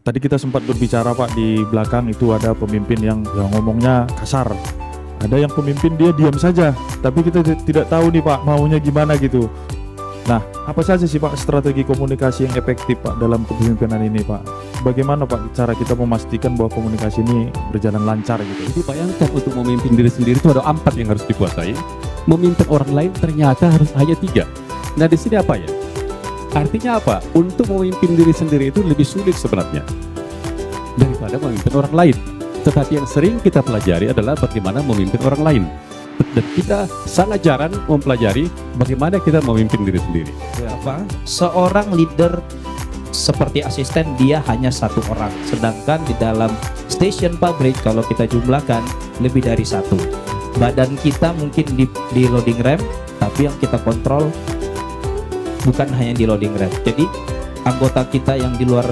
Tadi kita sempat berbicara Pak, di belakang itu ada pemimpin yang ngomongnya kasar. Ada yang pemimpin dia diam saja, tapi kita tidak tahu nih Pak maunya gimana gitu. Nah, apa saja sih Pak strategi komunikasi yang efektif Pak dalam kepemimpinan ini Pak? Bagaimana Pak cara kita memastikan bahwa komunikasi ini berjalan lancar gitu? Jadi bayangkan untuk memimpin diri sendiri itu ada 4 yang harus dikuasai. Memimpin orang lain ternyata harus hanya 3. Nah di sini apa ya? Artinya apa? Untuk memimpin diri sendiri itu lebih sulit sebenarnya daripada memimpin orang lain. Tetapi yang sering kita pelajari adalah bagaimana memimpin orang lain. Dan kita sangat jarang mempelajari bagaimana kita memimpin diri sendiri. Seorang leader seperti asisten dia hanya 1 orang, sedangkan di dalam station pabrik kalau kita jumlahkan lebih dari 1. Badan kita mungkin di loading ramp, tapi yang kita kontrol bukan hanya di loading ramp. Jadi anggota kita yang di luar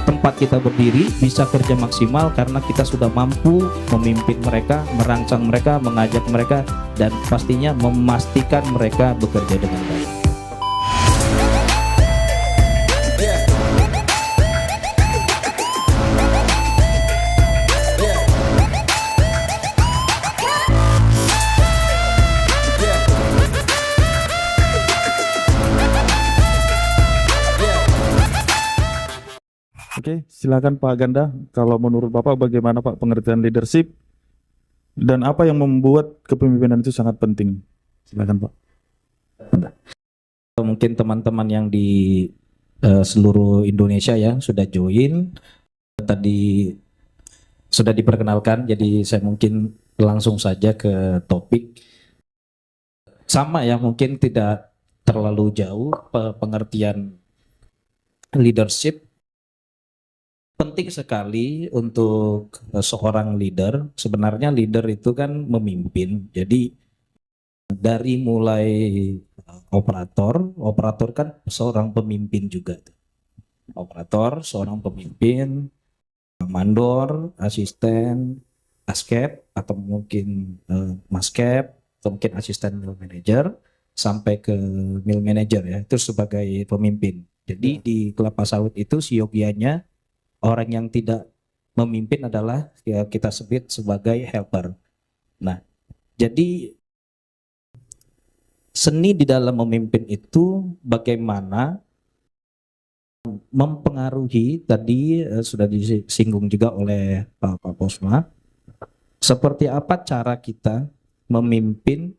tempat kita berdiri bisa kerja maksimal karena kita sudah mampu memimpin mereka, merangsang mereka, mengajak mereka, dan pastinya memastikan mereka bekerja dengan baik. Oke, silakan Pak Ganda. Kalau menurut Bapak bagaimana Pak pengertian leadership dan apa yang membuat kepemimpinan itu sangat penting? Silakan Pak. Mungkin teman-teman yang di seluruh Indonesia ya sudah join, tadi sudah diperkenalkan, jadi saya mungkin langsung saja ke topik. Sama ya, mungkin tidak terlalu jauh pengertian leadership. Penting sekali untuk seorang leader. Sebenarnya leader itu kan memimpin. Jadi dari mulai operator kan seorang pemimpin juga. Operator, seorang pemimpin, mandor, asisten, askep, atau mungkin maskep, atau mungkin asisten mill manager, sampai ke mill manager ya, itu sebagai pemimpin. Jadi di kelapa sawit itu siogianya orang yang tidak memimpin adalah ya kita sebut sebagai helper. Nah, jadi seni di dalam memimpin itu bagaimana mempengaruhi, tadi sudah disinggung juga oleh Pak Posma, seperti apa cara kita memimpin,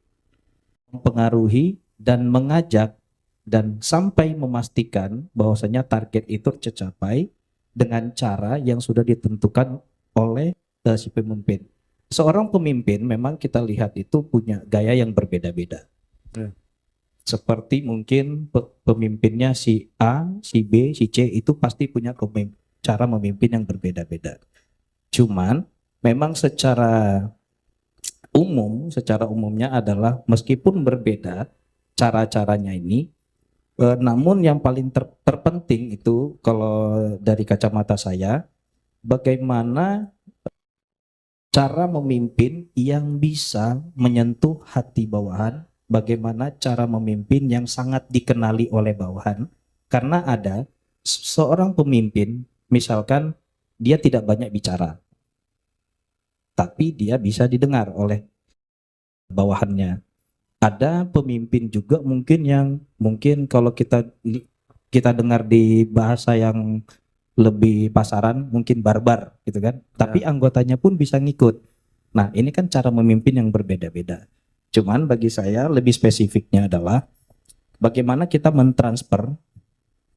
mempengaruhi dan mengajak dan sampai memastikan bahwasanya target itu tercapai dengan cara yang sudah ditentukan oleh si pemimpin. Seorang pemimpin memang kita lihat itu punya gaya yang berbeda-beda. Seperti mungkin pemimpinnya si A, si B, si C itu pasti punya cara memimpin yang berbeda-beda. Cuman memang secara umumnya adalah meskipun berbeda cara-caranya ini, namun yang paling terpenting itu kalau dari kacamata saya, bagaimana cara memimpin yang bisa menyentuh hati bawahan, bagaimana cara memimpin yang sangat dikenali oleh bawahan. Karena ada seorang pemimpin, misalkan dia tidak banyak bicara, tapi dia bisa didengar oleh bawahannya. Ada pemimpin juga mungkin yang kalau kita dengar di bahasa yang lebih pasaran mungkin barbar gitu kan, tapi anggotanya pun bisa ngikut. Nah, ini kan cara memimpin yang berbeda-beda. Cuman bagi saya lebih spesifiknya adalah bagaimana kita mentransfer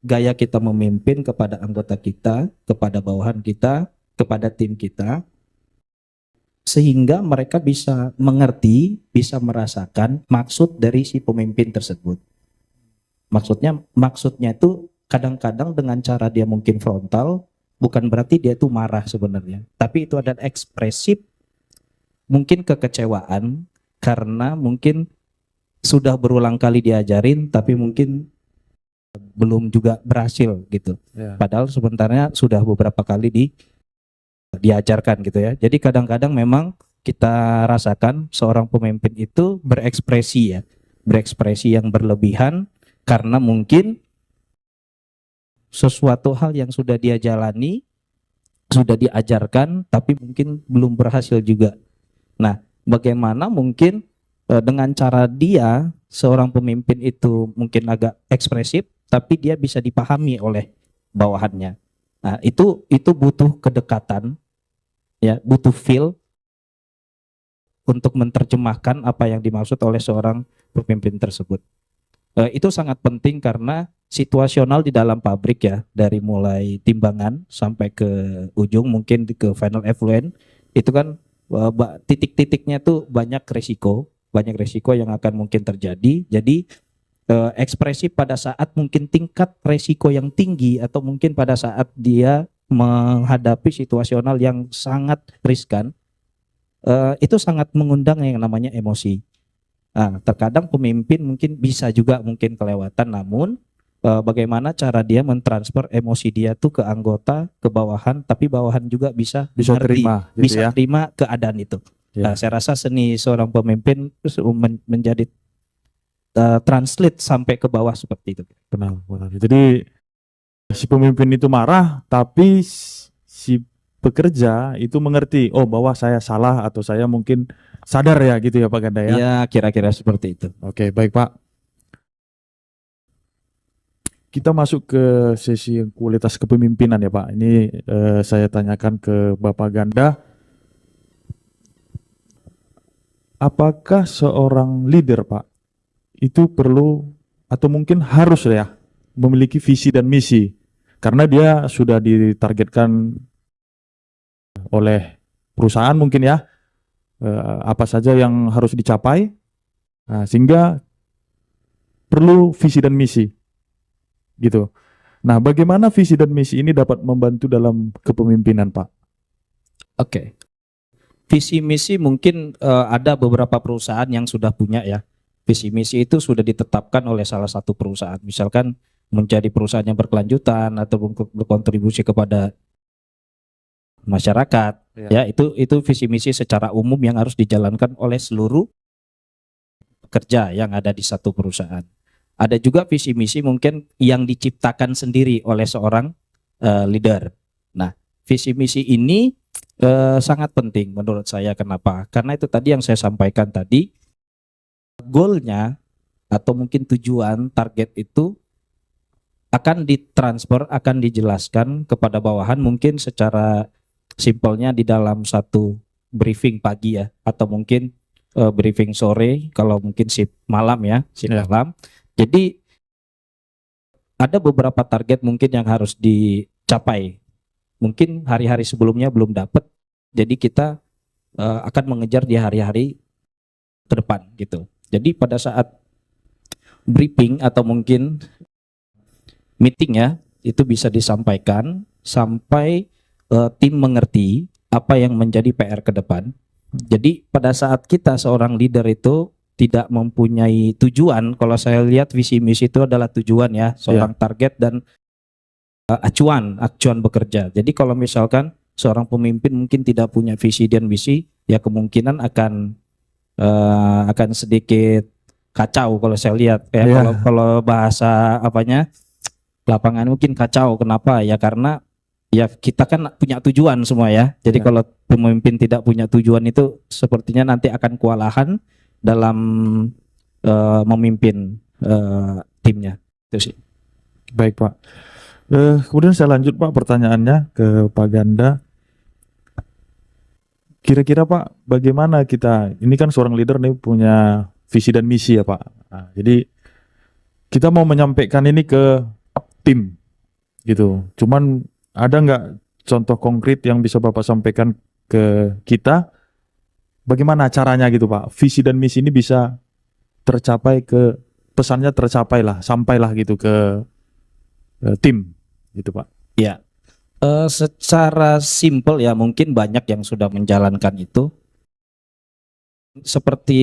gaya kita memimpin kepada anggota kita, kepada bawahan kita, kepada tim kita, sehingga mereka bisa mengerti, bisa merasakan maksud dari si pemimpin tersebut. Maksudnya itu kadang-kadang dengan cara dia mungkin frontal, bukan berarti dia itu marah sebenarnya. Tapi itu adalah ekspresif, mungkin kekecewaan, karena mungkin sudah berulang kali diajarin, tapi mungkin belum juga berhasil gitu. Padahal sebenarnya sudah beberapa kali diajarkan gitu ya. Jadi kadang-kadang memang kita rasakan seorang pemimpin itu berekspresi yang berlebihan karena mungkin sesuatu hal yang sudah dia jalani sudah diajarkan tapi mungkin belum berhasil juga. Nah, bagaimana mungkin dengan cara dia seorang pemimpin itu mungkin agak ekspresif tapi dia bisa dipahami oleh bawahannya. Nah, itu butuh kedekatan, ya, butuh feel untuk menerjemahkan apa yang dimaksud oleh seorang pemimpin tersebut. Itu sangat penting karena situasional di dalam pabrik ya, dari mulai timbangan sampai ke ujung mungkin ke final effluent itu kan titik-titiknya tuh banyak resiko yang akan mungkin terjadi. Jadi ekspresi pada saat mungkin tingkat resiko yang tinggi atau mungkin pada saat dia menghadapi situasional yang sangat riskan, itu sangat mengundang yang namanya emosi. Nah, terkadang pemimpin mungkin bisa juga mungkin kelewatan, namun bagaimana cara dia mentransfer emosi dia tuh ke anggota, ke bawahan, tapi bawahan juga bisa mengerti, terima gitu bisa ya. terima keadaan itu. Ya. Nah, saya rasa seni seorang pemimpin menjadi translate sampai ke bawah seperti itu. Benar. Jadi si pemimpin itu marah, tapi si pekerja itu mengerti, oh bahwa saya salah atau saya mungkin sadar ya gitu ya Pak Ganda ya. Ya, kira-kira seperti itu. Oke, baik Pak. Kita masuk ke sesi kualitas kepemimpinan ya Pak. Ini saya tanyakan ke Bapak Ganda. Apakah seorang leader Pak itu perlu atau mungkin harus ya memiliki visi dan misi? Karena dia sudah ditargetkan oleh perusahaan mungkin ya, apa saja yang harus dicapai, nah, sehingga perlu visi dan misi gitu. Nah, bagaimana visi dan misi ini dapat membantu dalam kepemimpinan Pak? Oke. Visi misi mungkin ada beberapa perusahaan yang sudah punya ya. Visi misi itu sudah ditetapkan oleh salah satu perusahaan. Misalkan menjadi perusahaan yang berkelanjutan atau berkontribusi kepada masyarakat, ya itu visi misi secara umum yang harus dijalankan oleh seluruh pekerja yang ada di satu perusahaan. Ada juga visi misi mungkin yang diciptakan sendiri oleh seorang leader. Nah, visi misi ini sangat penting menurut saya. Kenapa? Karena itu tadi yang saya sampaikan tadi, goalnya atau mungkin tujuan target itu akan ditransfer, akan dijelaskan kepada bawahan mungkin secara simpelnya di dalam satu briefing pagi ya, atau mungkin briefing sore kalau mungkin shift malam ya, shift malam. Jadi ada beberapa target mungkin yang harus dicapai. Mungkin hari-hari sebelumnya belum dapat, jadi kita akan mengejar di hari-hari ke depan gitu. Jadi pada saat briefing atau mungkin meeting ya, itu bisa disampaikan sampai tim mengerti apa yang menjadi PR ke depan. Jadi pada saat kita seorang leader itu tidak mempunyai tujuan, kalau saya lihat visi misi itu adalah tujuan ya, seorang target dan acuan bekerja. Jadi kalau misalkan seorang pemimpin mungkin tidak punya visi dan misi, ya kemungkinan akan sedikit kacau kalau saya lihat ya. Kalau bahasa apanya, lapangan mungkin kacau. Kenapa? Ya karena ya kita kan punya tujuan semua ya. Jadi kalau pemimpin tidak punya tujuan itu sepertinya nanti akan kewalahan dalam memimpin timnya. Itu sih. Baik Pak. Kemudian saya lanjut Pak pertanyaannya ke Pak Ganda. Kira-kira Pak, bagaimana kita, ini kan seorang leader nih punya visi dan misi ya Pak. Nah, jadi kita mau menyampaikan ini ke tim gitu. Cuman ada nggak contoh konkret yang bisa Bapak sampaikan ke kita? Bagaimana caranya gitu Pak? Visi dan misi ini bisa tercapai, ke pesannya tercapai lah, sampailah gitu ke tim gitu Pak. Ya, secara simpel ya mungkin banyak yang sudah menjalankan itu. Seperti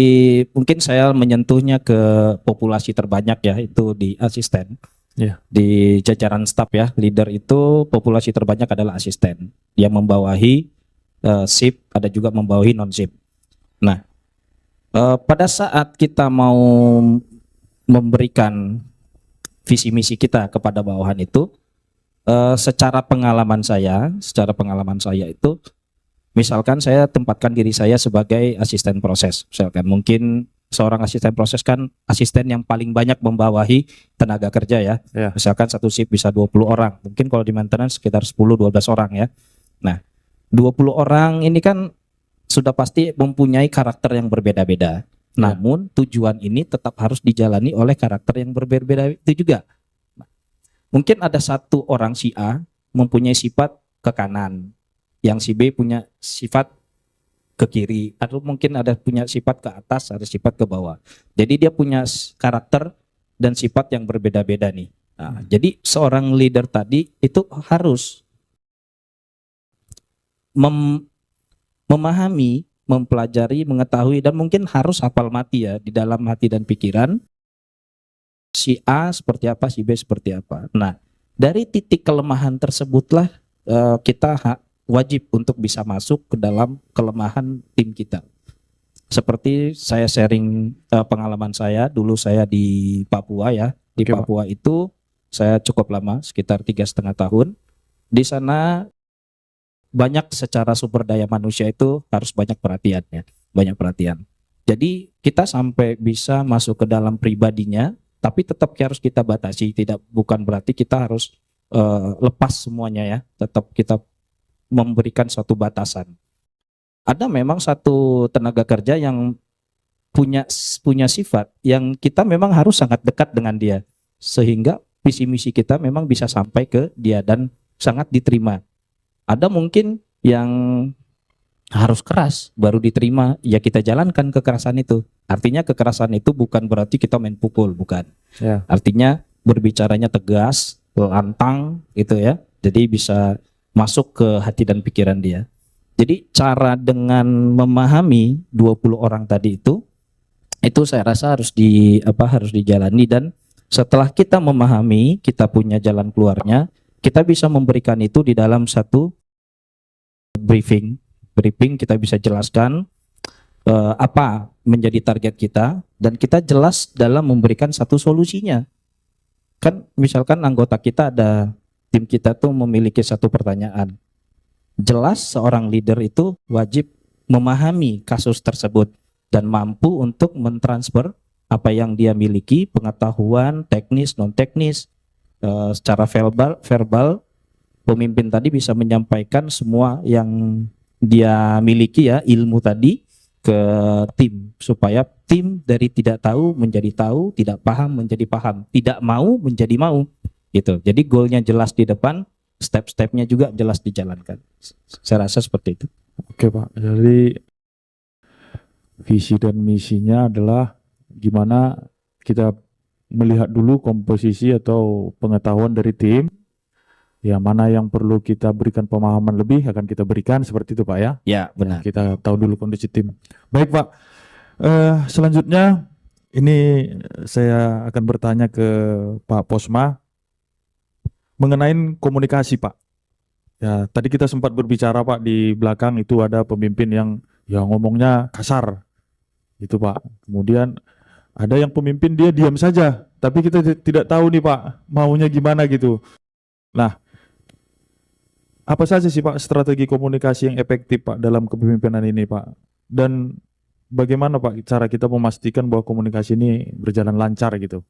mungkin saya menyentuhnya ke populasi terbanyak ya, itu di asisten. Di jajaran staf ya, leader itu populasi terbanyak adalah asisten yang membawahi shift, ada juga membawahi non shift. Nah, pada saat kita mau memberikan visi misi kita kepada bawahan itu, secara pengalaman saya itu, misalkan saya tempatkan diri saya sebagai asisten proses, misalkan mungkin seorang asisten proses kan asisten yang paling banyak membawahi tenaga kerja ya. Ya. Misalkan satu shift bisa 20 orang, mungkin kalau di maintenance sekitar 10-12 orang ya. Nah, 20 orang ini kan sudah pasti mempunyai karakter yang berbeda-beda. Namun tujuan ini tetap harus dijalani oleh karakter yang berbeda-beda itu juga. Mungkin ada satu orang si A mempunyai sifat ke kanan, yang si B punya sifat ke kiri, atau mungkin ada punya sifat ke atas, ada sifat ke bawah. Jadi dia punya karakter dan sifat yang berbeda-beda nih. Nah, jadi seorang leader tadi itu harus memahami, mempelajari, mengetahui, dan mungkin harus hafal mati ya di dalam hati dan pikiran si A seperti apa, si B seperti apa. Nah, dari titik kelemahan tersebutlah kita wajib untuk bisa masuk ke dalam kelemahan tim kita. Seperti saya sharing pengalaman saya, dulu saya di Papua ya. Di Papua itu saya cukup lama, sekitar 3,5 tahun. Di sana banyak secara sumber daya manusia itu harus banyak perhatiannya, banyak perhatian. Jadi kita sampai bisa masuk ke dalam pribadinya, tapi tetap harus kita batasi. Bukan berarti kita harus lepas semuanya ya. Tetap kita memberikan suatu batasan. Ada memang satu tenaga kerja yang punya sifat yang kita memang harus sangat dekat dengan dia, sehingga visi misi kita memang bisa sampai ke dia dan sangat diterima. Ada mungkin yang harus keras baru diterima, ya kita jalankan kekerasan itu. Artinya kekerasan itu bukan berarti kita main pukul, bukan. Ya. Artinya berbicaranya tegas, lantang gitu ya. Jadi bisa masuk ke hati dan pikiran dia. Jadi cara dengan memahami 20 orang tadi itu saya rasa harus dijalani, dan setelah kita memahami, kita punya jalan keluarnya, kita bisa memberikan itu di dalam satu briefing kita bisa jelaskan apa menjadi target kita, dan kita jelas dalam memberikan satu solusinya. Kan misalkan anggota kita tim kita tuh memiliki satu pertanyaan. Jelas seorang leader itu wajib memahami kasus tersebut dan mampu untuk mentransfer apa yang dia miliki, pengetahuan teknis, non teknis, secara verbal pemimpin tadi bisa menyampaikan semua yang dia miliki ya, ilmu tadi ke tim, supaya tim dari tidak tahu menjadi tahu, tidak paham menjadi paham, tidak mau menjadi mau. Gitu. Jadi goalnya jelas di depan, step-stepnya juga jelas dijalankan. Saya rasa seperti itu. Oke Pak, jadi visi dan misinya adalah gimana kita melihat dulu komposisi atau pengetahuan dari tim, ya mana yang perlu kita berikan pemahaman lebih akan kita berikan, seperti itu Pak ya. Ya benar. Kita tahu dulu kondisi tim. Baik Pak, selanjutnya ini saya akan bertanya ke Pak Posma mengenai komunikasi Pak. Ya tadi kita sempat berbicara Pak, di belakang itu ada pemimpin yang ngomongnya kasar itu Pak. Kemudian ada yang pemimpin dia diam saja, tapi kita tidak tahu nih Pak maunya gimana gitu. Nah, apa saja sih Pak strategi komunikasi yang efektif Pak dalam kepemimpinan ini Pak? Dan bagaimana Pak cara kita memastikan bahwa komunikasi ini berjalan lancar gitu?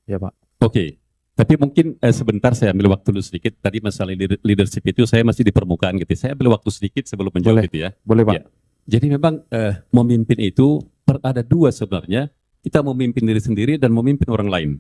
Ya Pak. Oke. Tapi mungkin sebentar saya ambil waktu dulu sedikit. Tadi masalah leadership itu saya masih di permukaan gitu. Saya ambil waktu sedikit sebelum menjawab gitu ya. Boleh Pak. Ya. Jadi memang memimpin itu ada dua sebenarnya. Kita memimpin diri sendiri dan memimpin orang lain.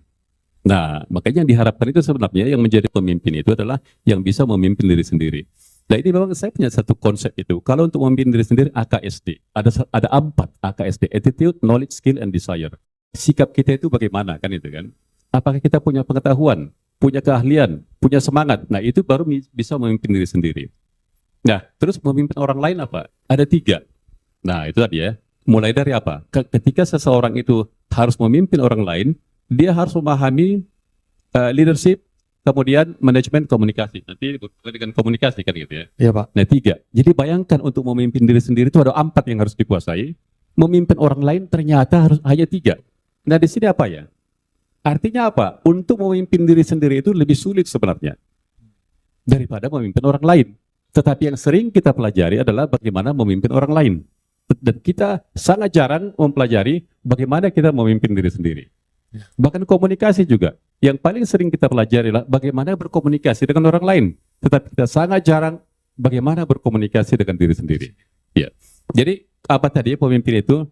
Nah, makanya yang diharapkan itu sebenarnya yang menjadi pemimpin itu adalah yang bisa memimpin diri sendiri. Nah, ini memang saya punya satu konsep itu. Kalau untuk memimpin diri sendiri, AKSD. Ada 4 AKSD. Attitude, Knowledge, Skill, and Desire. Sikap kita itu bagaimana kan itu kan? Apakah kita punya pengetahuan, punya keahlian, punya semangat? Nah, itu baru bisa memimpin diri sendiri. Nah, terus memimpin orang lain apa? Ada 3. Nah, itu tadi ya. Mulai dari apa? Ketika seseorang itu harus memimpin orang lain, dia harus memahami leadership, kemudian manajemen komunikasi. Nanti dengan komunikasi kan gitu ya. Iya Pak. Nah 3. Jadi bayangkan untuk memimpin diri sendiri itu ada 4 yang harus dikuasai. Memimpin orang lain ternyata harus hanya 3. Nah di sini apa ya? Artinya apa? Untuk memimpin diri sendiri itu lebih sulit sebenarnya. daripada memimpin orang lain. Tetapi yang sering kita pelajari adalah bagaimana memimpin orang lain. Dan kita sangat jarang mempelajari bagaimana kita memimpin diri sendiri. Bahkan komunikasi juga. Yang paling sering kita pelajari adalah bagaimana berkomunikasi dengan orang lain. Tetapi kita sangat jarang bagaimana berkomunikasi dengan diri sendiri. Ya. Jadi apa tadi pemimpin itu?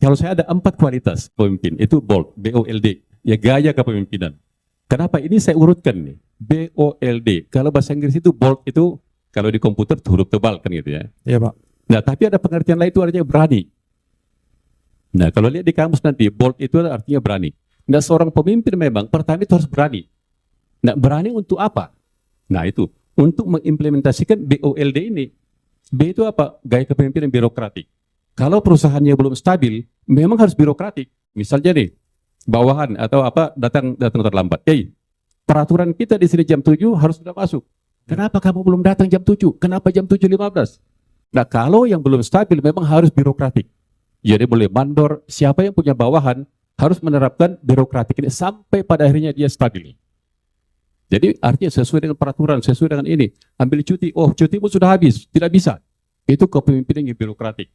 Kalau saya ada 4 kualitas pemimpin, itu BOLD, B-O-L-D. Ya, gaya kepemimpinan. Kenapa? Ini saya urutkan nih. B-O-L-D. Kalau bahasa Inggris itu BOLD itu, kalau di komputer huruf tebal kan gitu ya. Iya Pak. Nah, tapi ada pengertian lain itu artinya berani. Nah, kalau lihat di kamus nanti, BOLD itu artinya berani. Nah, seorang pemimpin memang pertama itu harus berani. Nah, berani untuk apa? Nah, itu untuk mengimplementasikan BOLD ini. B itu apa? Gaya kepemimpinan birokratik. Kalau perusahaannya belum stabil, memang harus birokratik. Misalnya nih, bawahan atau apa datang terlambat. Peraturan kita di sini jam 7 harus sudah masuk. Kenapa kamu belum datang jam 7? Kenapa jam 7.15? Nah, kalau yang belum stabil memang harus birokratik. Jadi boleh mandor, siapa yang punya bawahan harus menerapkan birokratik ini sampai pada akhirnya dia stabil. Jadi artinya sesuai dengan peraturan, sesuai dengan ini. Ambil cuti, oh cutimu sudah habis, tidak bisa. Itu kepemimpinan yang birokratik.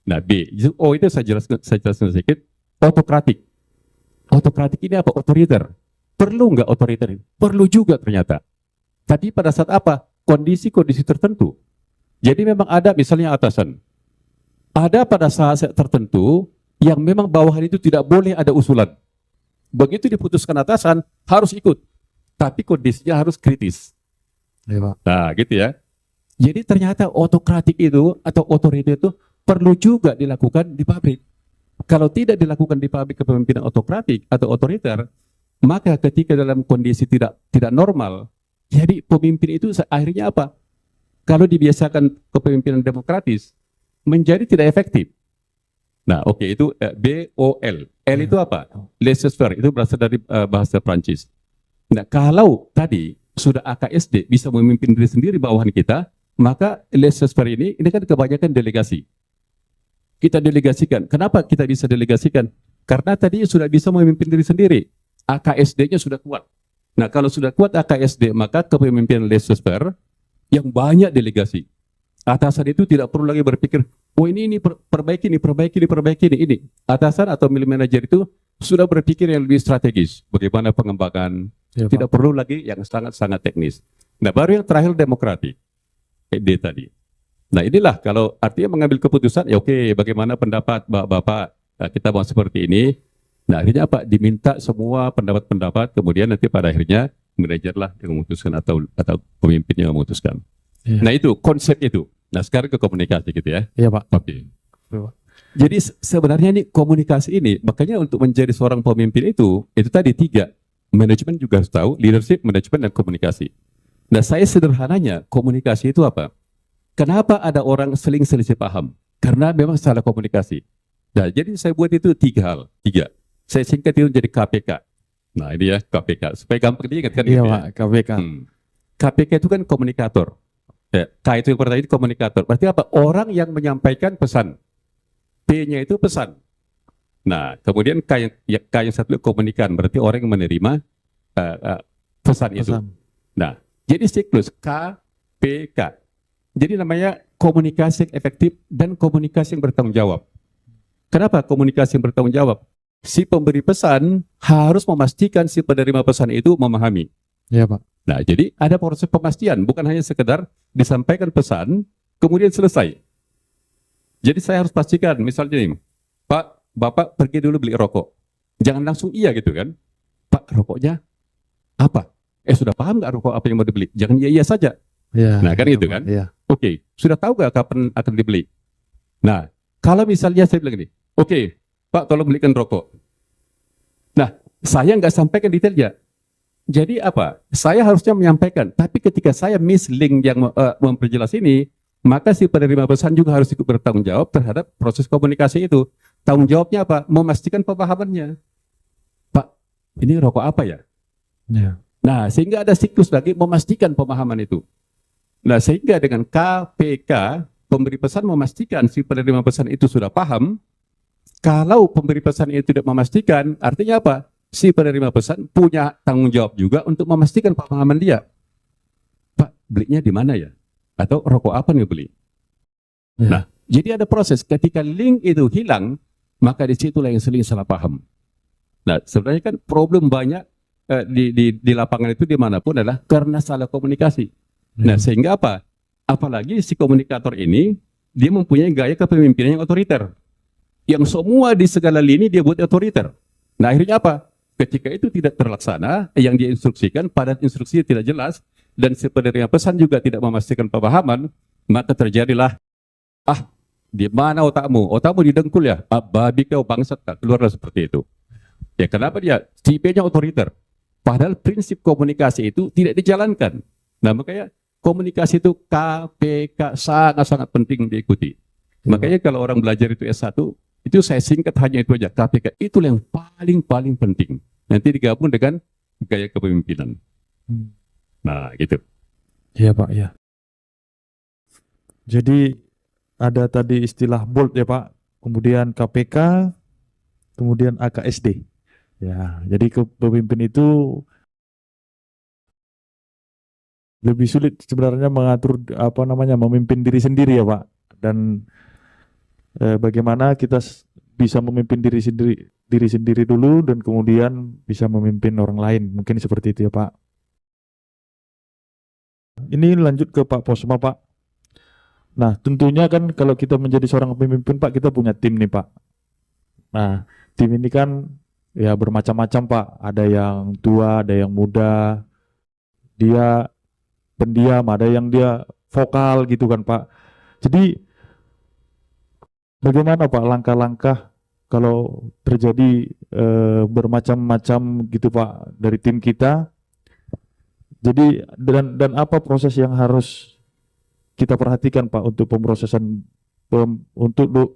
Nah, B, O itu saya jelaskan sedikit, otokratik. Otokratik ini apa? Otoriter. Perlu nggak otoriter? Perlu juga ternyata. Tapi pada saat apa? Kondisi-kondisi tertentu. Jadi memang ada misalnya atasan. Ada pada saat tertentu yang memang bawahan itu tidak boleh ada usulan. Begitu diputuskan atasan, harus ikut. Tapi kondisinya harus kritis. Iya Pak. Nah, gitu ya. Jadi ternyata otokratik itu atau otoriter itu perlu juga dilakukan di pabrik. Kalau tidak dilakukan di pabrik kepemimpinan otokratik atau otoriter, maka ketika dalam kondisi tidak normal, jadi pemimpin itu akhirnya apa? Kalau dibiasakan kepemimpinan demokratis, menjadi tidak efektif. Nah, oke, itu B-O-L. L itu apa? Laissez-faire, itu berasal dari bahasa Prancis. Nah, kalau tadi sudah AKSD bisa memimpin diri sendiri bawahan kita, maka laissez-faire ini kan kebanyakan delegasi. Kita delegasikan. Kenapa kita bisa delegasikan? Karena tadi sudah bisa memimpin diri sendiri. AKSD-nya sudah kuat. Nah, kalau sudah kuat AKSD, maka kepemimpinan laissez-faire yang banyak delegasi. Atasan itu tidak perlu lagi berpikir, oh ini perbaiki ini. Atasan atau middle manager itu sudah berpikir yang lebih strategis. Bagaimana pengembangan. Iya, Tidak perlu lagi yang sangat-sangat teknis. Nah, baru yang terakhir demokratik. D tadi. Nah, inilah kalau artinya mengambil keputusan, ya oke, bagaimana pendapat Bapak, nah, kita mau seperti ini. Nah, akhirnya apa? Diminta semua pendapat-pendapat, kemudian nanti pada akhirnya manajerlah yang memutuskan atau pemimpinnya yang memutuskan. Iya. Nah, itu konsep itu. Nah, sekarang ke komunikasi gitu ya. Iya Pak. Oke. Iya, Pak. Jadi sebenarnya ini komunikasi ini, makanya untuk menjadi seorang pemimpin itu tadi 3. Manajemen juga harus tahu, leadership, manajemen, dan komunikasi. Nah, saya sederhananya, komunikasi itu apa? Kenapa ada orang selisih paham? Karena memang salah komunikasi. Nah, jadi saya buat itu 3 hal. 3. Saya singkat itu jadi KPK. Nah, ini ya KPK. Supaya gampang diingat kan. Iya gitu Pak, ya. KPK. KPK itu kan komunikator. Ya, K itu yang pertama itu komunikator. Berarti apa? Orang yang menyampaikan pesan. P-nya itu pesan. Nah, kemudian K yang satu komunikan. Berarti orang yang menerima pesan itu. Nah, jadi siklus K, P, K. Jadi namanya komunikasi yang efektif dan komunikasi yang bertanggung jawab. Kenapa komunikasi yang bertanggung jawab? Si pemberi pesan harus memastikan si penerima pesan itu memahami. Iya Pak. Nah, jadi ada proses pemastian, bukan hanya sekedar disampaikan pesan, kemudian selesai. Jadi saya harus pastikan, misalnya nih, Pak, Bapak pergi dulu beli rokok. Jangan langsung iya gitu kan. Pak, rokoknya apa? Sudah paham nggak rokok apa yang mau dibeli? Jangan iya saja. Iya. Nah, kan gitu kan? Iya. Oke, sudah tahu nggak kapan akan dibeli? Nah, kalau misalnya saya bilang ini, oke, Pak, tolong belikan rokok. Nah, saya nggak sampaikan detailnya. Jadi apa? Saya harusnya menyampaikan, tapi ketika saya miss link yang memperjelas ini, maka si penerima pesan juga harus ikut bertanggung jawab terhadap proses komunikasi itu. Tanggung jawabnya apa? Memastikan pemahamannya. Pak, ini rokok apa ya? Iya. Nah, sehingga ada siklus lagi memastikan pemahaman itu. Nah, sehingga dengan KPK, pemberi pesan memastikan si penerima pesan itu sudah paham. Kalau pemberi pesan itu tidak memastikan, artinya apa? Si penerima pesan punya tanggung jawab juga untuk memastikan pemahaman dia. Pak, belinya di mana ya? Atau rokok apa nih beli? Ya. Nah, jadi ada proses. Ketika link itu hilang, maka disitulah yang sering salah paham. Nah, sebenarnya kan problem banyak di lapangan itu dimanapun adalah karena salah komunikasi. Nah, sehingga apa? Apalagi si komunikator ini, dia mempunyai gaya kepemimpinan yang otoriter. Yang semua di segala lini dia buat otoriter. Nah, akhirnya apa? Ketika itu tidak terlaksana, yang dia instruksikan, padat instruksi tidak jelas, dan sebenarnya pesan juga tidak memastikan pemahaman, maka terjadilah, di mana otakmu? Otakmu didengkul ya? Babi kau bangsat, keluarlah seperti itu. Ya, kenapa dia? Tipenya otoriter. Padahal prinsip komunikasi itu tidak dijalankan. Nah, makanya komunikasi itu KPK sangat-sangat penting diikuti. Makanya kalau orang belajar itu S1, itu saya singkat hanya itu aja. KPK itu yang paling penting. Nanti digabung dengan gaya kepemimpinan. Nah, gitu. Iya Pak, ya. Jadi ada tadi istilah bold ya Pak, kemudian KPK, kemudian AKSD. Ya, jadi pemimpin itu lebih sulit sebenarnya mengatur memimpin diri sendiri ya Pak. Dan bagaimana kita bisa memimpin diri sendiri dulu dan kemudian bisa memimpin orang lain. Mungkin seperti itu ya Pak. Ini lanjut ke Pak Posma Pak. Nah, tentunya kan kalau kita menjadi seorang pemimpin Pak, kita punya tim nih Pak. Nah, tim ini kan ya bermacam-macam Pak. Ada yang tua, ada yang muda. Dia pendiam, ada yang dia vokal gitu kan Pak. Jadi bagaimana Pak langkah-langkah kalau terjadi bermacam-macam gitu Pak dari tim kita? Jadi dan apa proses yang harus kita perhatikan Pak untuk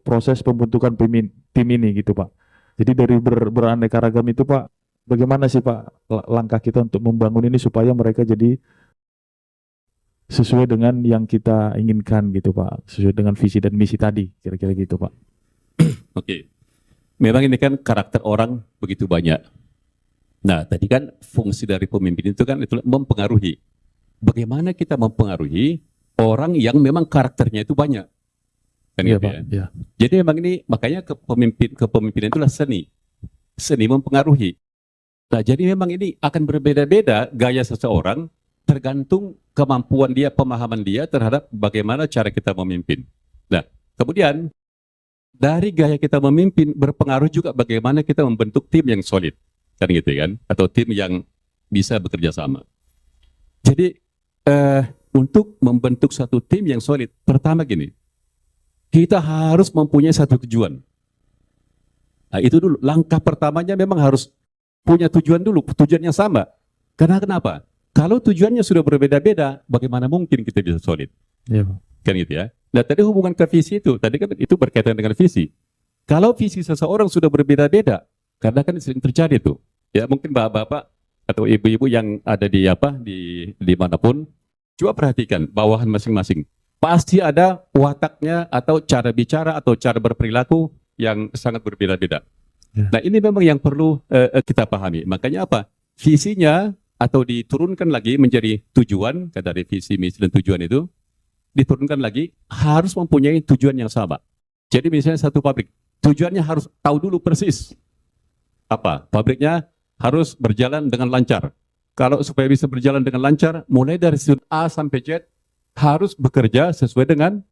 proses pembentukan tim ini gitu Pak. Jadi dari beraneka ragam itu Pak, bagaimana sih Pak langkah kita untuk membangun ini supaya mereka jadi sesuai dengan yang kita inginkan gitu Pak, sesuai dengan visi dan misi tadi, kira-kira gitu Pak. Oke. Memang ini kan karakter orang begitu banyak. Nah, tadi kan fungsi dari pemimpin itu kan itu mempengaruhi. Bagaimana kita mempengaruhi orang yang memang karakternya itu banyak. Kan Iya gitu Pak, ya. ya. Jadi memang ini makanya kepemimpinan itulah seni. Seni mempengaruhi. Nah, jadi memang ini akan berbeda-beda gaya seseorang tergantung kemampuan dia, pemahaman dia terhadap bagaimana cara kita memimpin. Nah, kemudian dari gaya kita memimpin berpengaruh juga bagaimana kita membentuk tim yang solid. Kan gitu kan? Atau tim yang bisa bekerja sama. Jadi untuk membentuk satu tim yang solid, pertama gini, kita harus mempunyai satu tujuan. Nah, itu dulu, langkah pertamanya memang harus punya tujuan dulu, tujuan yang sama. Karena kenapa? Kalau tujuannya sudah berbeda-beda, bagaimana mungkin kita bisa solid? Iya Pak. Kan gitu ya. Nah, tadi hubungan ke visi itu, tadi kan itu berkaitan dengan visi. Kalau visi seseorang sudah berbeda-beda, karena kan sering terjadi tuh. Ya, mungkin bapak-bapak atau ibu-ibu yang ada di manapun, coba perhatikan bawahan masing-masing. Pasti ada wataknya atau cara bicara atau cara berperilaku yang sangat berbeda-beda. Ya. Nah, ini memang yang perlu kita pahami. Makanya apa? Visinya atau diturunkan lagi menjadi tujuan, kata dari visi, misi, dan tujuan itu, diturunkan lagi harus mempunyai tujuan yang sama. Jadi misalnya satu pabrik, tujuannya harus tahu dulu persis apa pabriknya harus berjalan dengan lancar. Kalau supaya bisa berjalan dengan lancar, mulai dari sudut A sampai Z harus bekerja sesuai dengan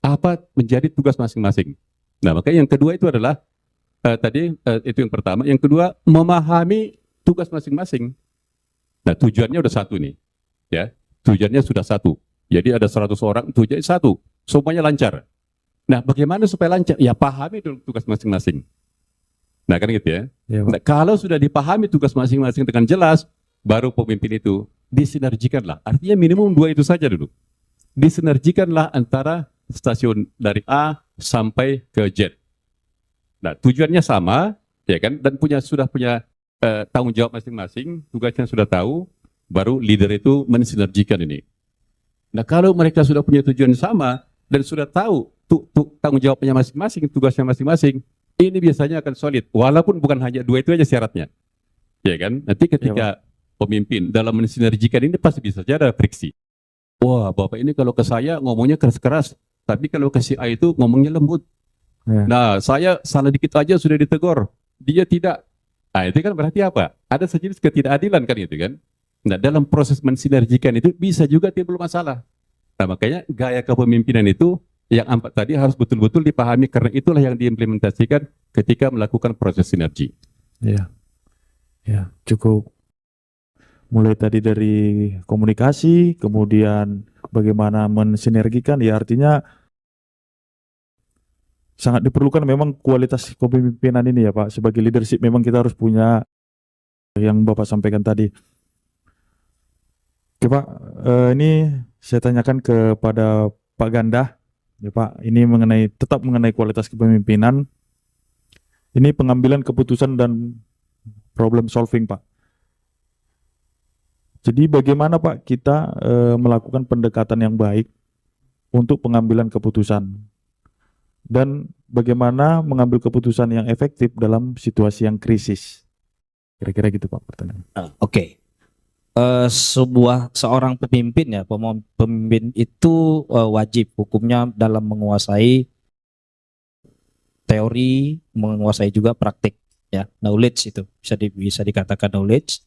apa menjadi tugas masing-masing. Nah, makanya yang kedua itu adalah itu yang pertama. Yang kedua, memahami tugas masing-masing. Nah, tujuannya udah satu nih, ya. Tujuannya sudah satu. Jadi ada 100 orang, tujuannya satu, semuanya lancar. Nah, bagaimana supaya lancar? Ya, pahami dulu tugas masing-masing. Nah, kan gitu ya. Iya Pak. Nah, kalau sudah dipahami tugas masing-masing dengan jelas, baru pemimpin itu disinergikanlah. Artinya minimum 2 itu saja dulu. Disinergikanlah antara stasiun dari A sampai ke Z. Nah, tujuannya sama, ya kan, dan sudah punya tanggung jawab masing-masing, tugasnya sudah tahu, baru leader itu mensinergikan ini. Nah, kalau mereka sudah punya tujuan sama dan sudah tahu tanggung jawabnya masing-masing, tugasnya masing-masing, ini biasanya akan solid. Walaupun bukan hanya 2 itu aja syaratnya, ya kan? Nanti ketika pemimpin dalam mensinergikan ini pasti bisa saja ada friksi. Wah, Bapak ini kalau ke saya ngomongnya keras-keras, tapi kalau ke si A itu ngomongnya lembut. Ya. Nah, saya salah dikit aja sudah ditegur. Dia tidak. Nah, itu kan berarti apa? Ada sejenis ketidakadilan kan itu kan. Nah, dalam proses mensinergikan itu bisa juga timbul masalah. Nah, makanya gaya kepemimpinan itu yang 4 tadi harus betul-betul dipahami karena itulah yang diimplementasikan ketika melakukan proses sinergi. Ya, ya, cukup. Mulai tadi dari komunikasi, kemudian bagaimana mensinergikan, ya artinya sangat diperlukan memang kualitas kepemimpinan ini ya Pak. Sebagai leadership memang kita harus punya yang Bapak sampaikan tadi. Oke Pak, ini saya tanyakan kepada Pak Ganda, ya Pak, ini tetap mengenai kualitas kepemimpinan. Ini pengambilan keputusan dan problem solving Pak. Jadi bagaimana Pak kita melakukan pendekatan yang baik untuk pengambilan keputusan dan bagaimana mengambil keputusan yang efektif dalam situasi yang krisis? Kira-kira gitu Pak pertanyaan. Oke. Seorang pemimpin ya, pemimpin itu wajib hukumnya dalam menguasai teori, menguasai juga praktik ya, knowledge itu bisa dikatakan knowledge.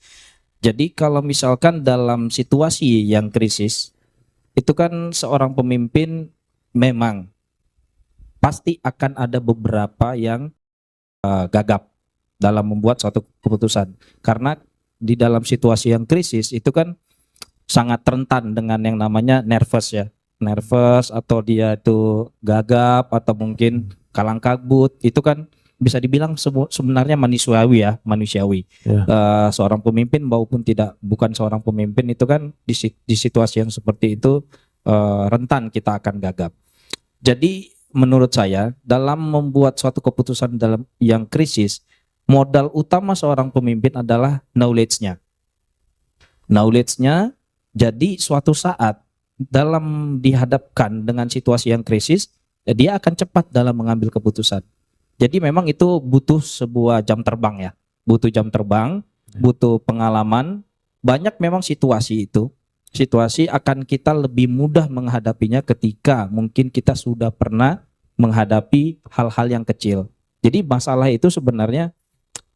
Jadi kalau misalkan dalam situasi yang krisis, itu kan seorang pemimpin memang pasti akan ada beberapa yang gagap dalam membuat suatu keputusan. Karena di dalam situasi yang krisis itu kan sangat rentan dengan yang namanya nervous ya. Nervous atau dia itu gagap atau mungkin kalang kabut, itu kan bisa dibilang sebenarnya manusiawi ya, manusiawi. Ya. Seorang pemimpin maupun bukan seorang pemimpin itu kan di situasi yang seperti itu rentan kita akan gagap. Jadi menurut saya dalam membuat suatu keputusan dalam yang krisis, modal utama seorang pemimpin adalah knowledge-nya. Knowledge-nya, jadi suatu saat dalam dihadapkan dengan situasi yang krisis, dia akan cepat dalam mengambil keputusan. Jadi memang itu butuh sebuah jam terbang ya, butuh jam terbang, butuh pengalaman. Banyak memang situasi akan kita lebih mudah menghadapinya ketika mungkin kita sudah pernah menghadapi hal-hal yang kecil. Jadi masalah itu sebenarnya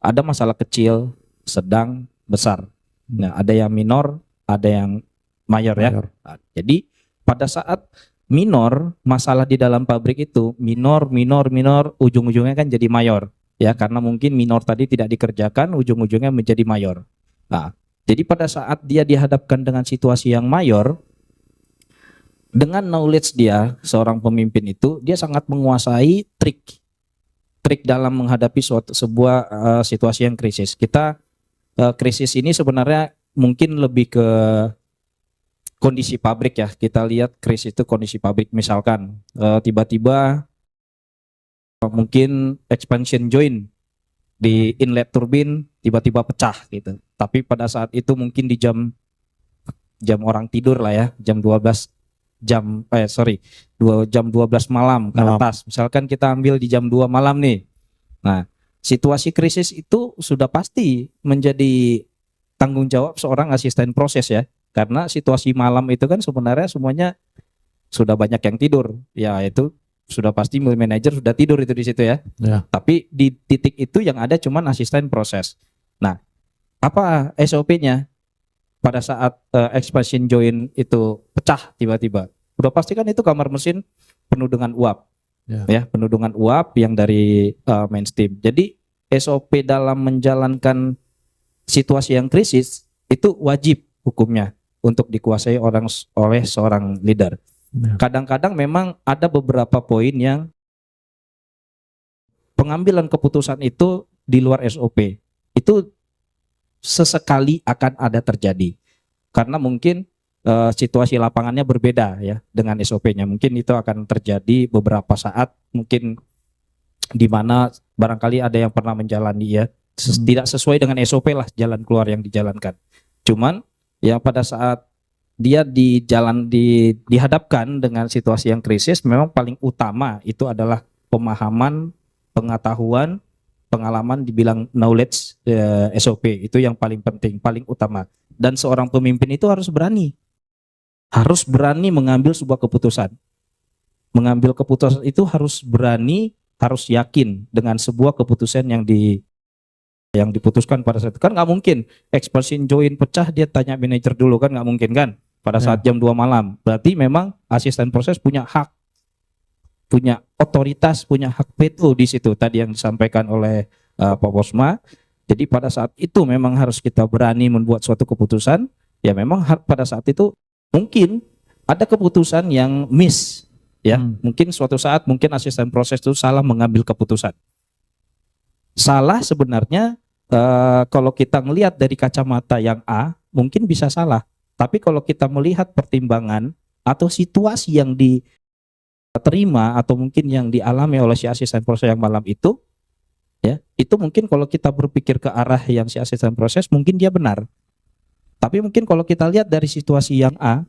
ada masalah kecil, sedang, besar. Nah, ada yang minor, ada yang mayor ya. Nah, jadi pada saat minor, masalah di dalam pabrik itu minor, ujung-ujungnya kan jadi mayor ya, karena mungkin minor tadi tidak dikerjakan, ujung-ujungnya menjadi mayor. Nah, jadi pada saat dia dihadapkan dengan situasi yang mayor, dengan knowledge dia, seorang pemimpin itu dia sangat menguasai trik dalam menghadapi sebuah situasi yang krisis. Krisis ini sebenarnya mungkin lebih ke kondisi pabrik ya. Kita lihat krisis itu kondisi pabrik, misalkan tiba-tiba mungkin expansion joint di inlet turbin tiba-tiba pecah gitu. Tapi pada saat itu mungkin di jam orang tidur lah ya, jam 12 malam ke atas. Misalkan kita ambil di jam 2 malam nih. Nah, situasi krisis itu sudah pasti menjadi tanggung jawab seorang asisten proses ya. Karena situasi malam itu kan sebenarnya semuanya sudah banyak yang tidur. Ya itu sudah pasti manajer sudah tidur itu di situ ya. Tapi di titik itu yang ada cuman asisten proses. Nah, apa SOP-nya? Pada saat expansion joint itu pecah tiba-tiba, udah pasti kan itu kamar mesin penuh dengan uap. Ya, penuh dengan uap yang dari main steam. Jadi SOP dalam menjalankan situasi yang krisis itu wajib hukumnya untuk dikuasai oleh seorang leader. Kadang-kadang memang ada beberapa poin yang pengambilan keputusan itu di luar SOP. Itu sesekali akan ada terjadi. Karena mungkin situasi lapangannya berbeda ya dengan SOP-nya. Mungkin itu akan terjadi beberapa saat, mungkin di mana barangkali ada yang pernah menjalani ya tidak sesuai dengan SOP lah jalan keluar yang dijalankan. Cuman ya pada saat dia dihadapkan dengan situasi yang krisis, memang paling utama itu adalah pemahaman, pengetahuan, pengalaman, dibilang knowledge, SOP itu yang paling penting, paling utama. Dan seorang pemimpin itu harus berani harus berani mengambil sebuah keputusan. Mengambil keputusan itu harus berani, harus yakin dengan sebuah keputusan yang diputuskan pada saat itu. Kan nggak mungkin expansion join pecah dia tanya manajer dulu, kan nggak mungkin kan pada saat jam 2 malam. Berarti memang asisten proses punya hak, punya otoritas, punya hak veto di situ tadi yang disampaikan oleh Pak Posma. Jadi pada saat itu memang harus kita berani membuat suatu keputusan. Ya memang pada saat itu mungkin ada keputusan yang miss, ya. Mungkin suatu saat mungkin asisten proses itu salah mengambil keputusan. Salah sebenarnya kalau kita melihat dari kacamata yang A mungkin bisa salah. Tapi kalau kita melihat pertimbangan atau situasi yang diterima atau mungkin yang dialami oleh si asisten proses yang malam itu, ya, itu mungkin kalau kita berpikir ke arah yang si asisten proses mungkin dia benar. Tapi mungkin kalau kita lihat dari situasi yang A,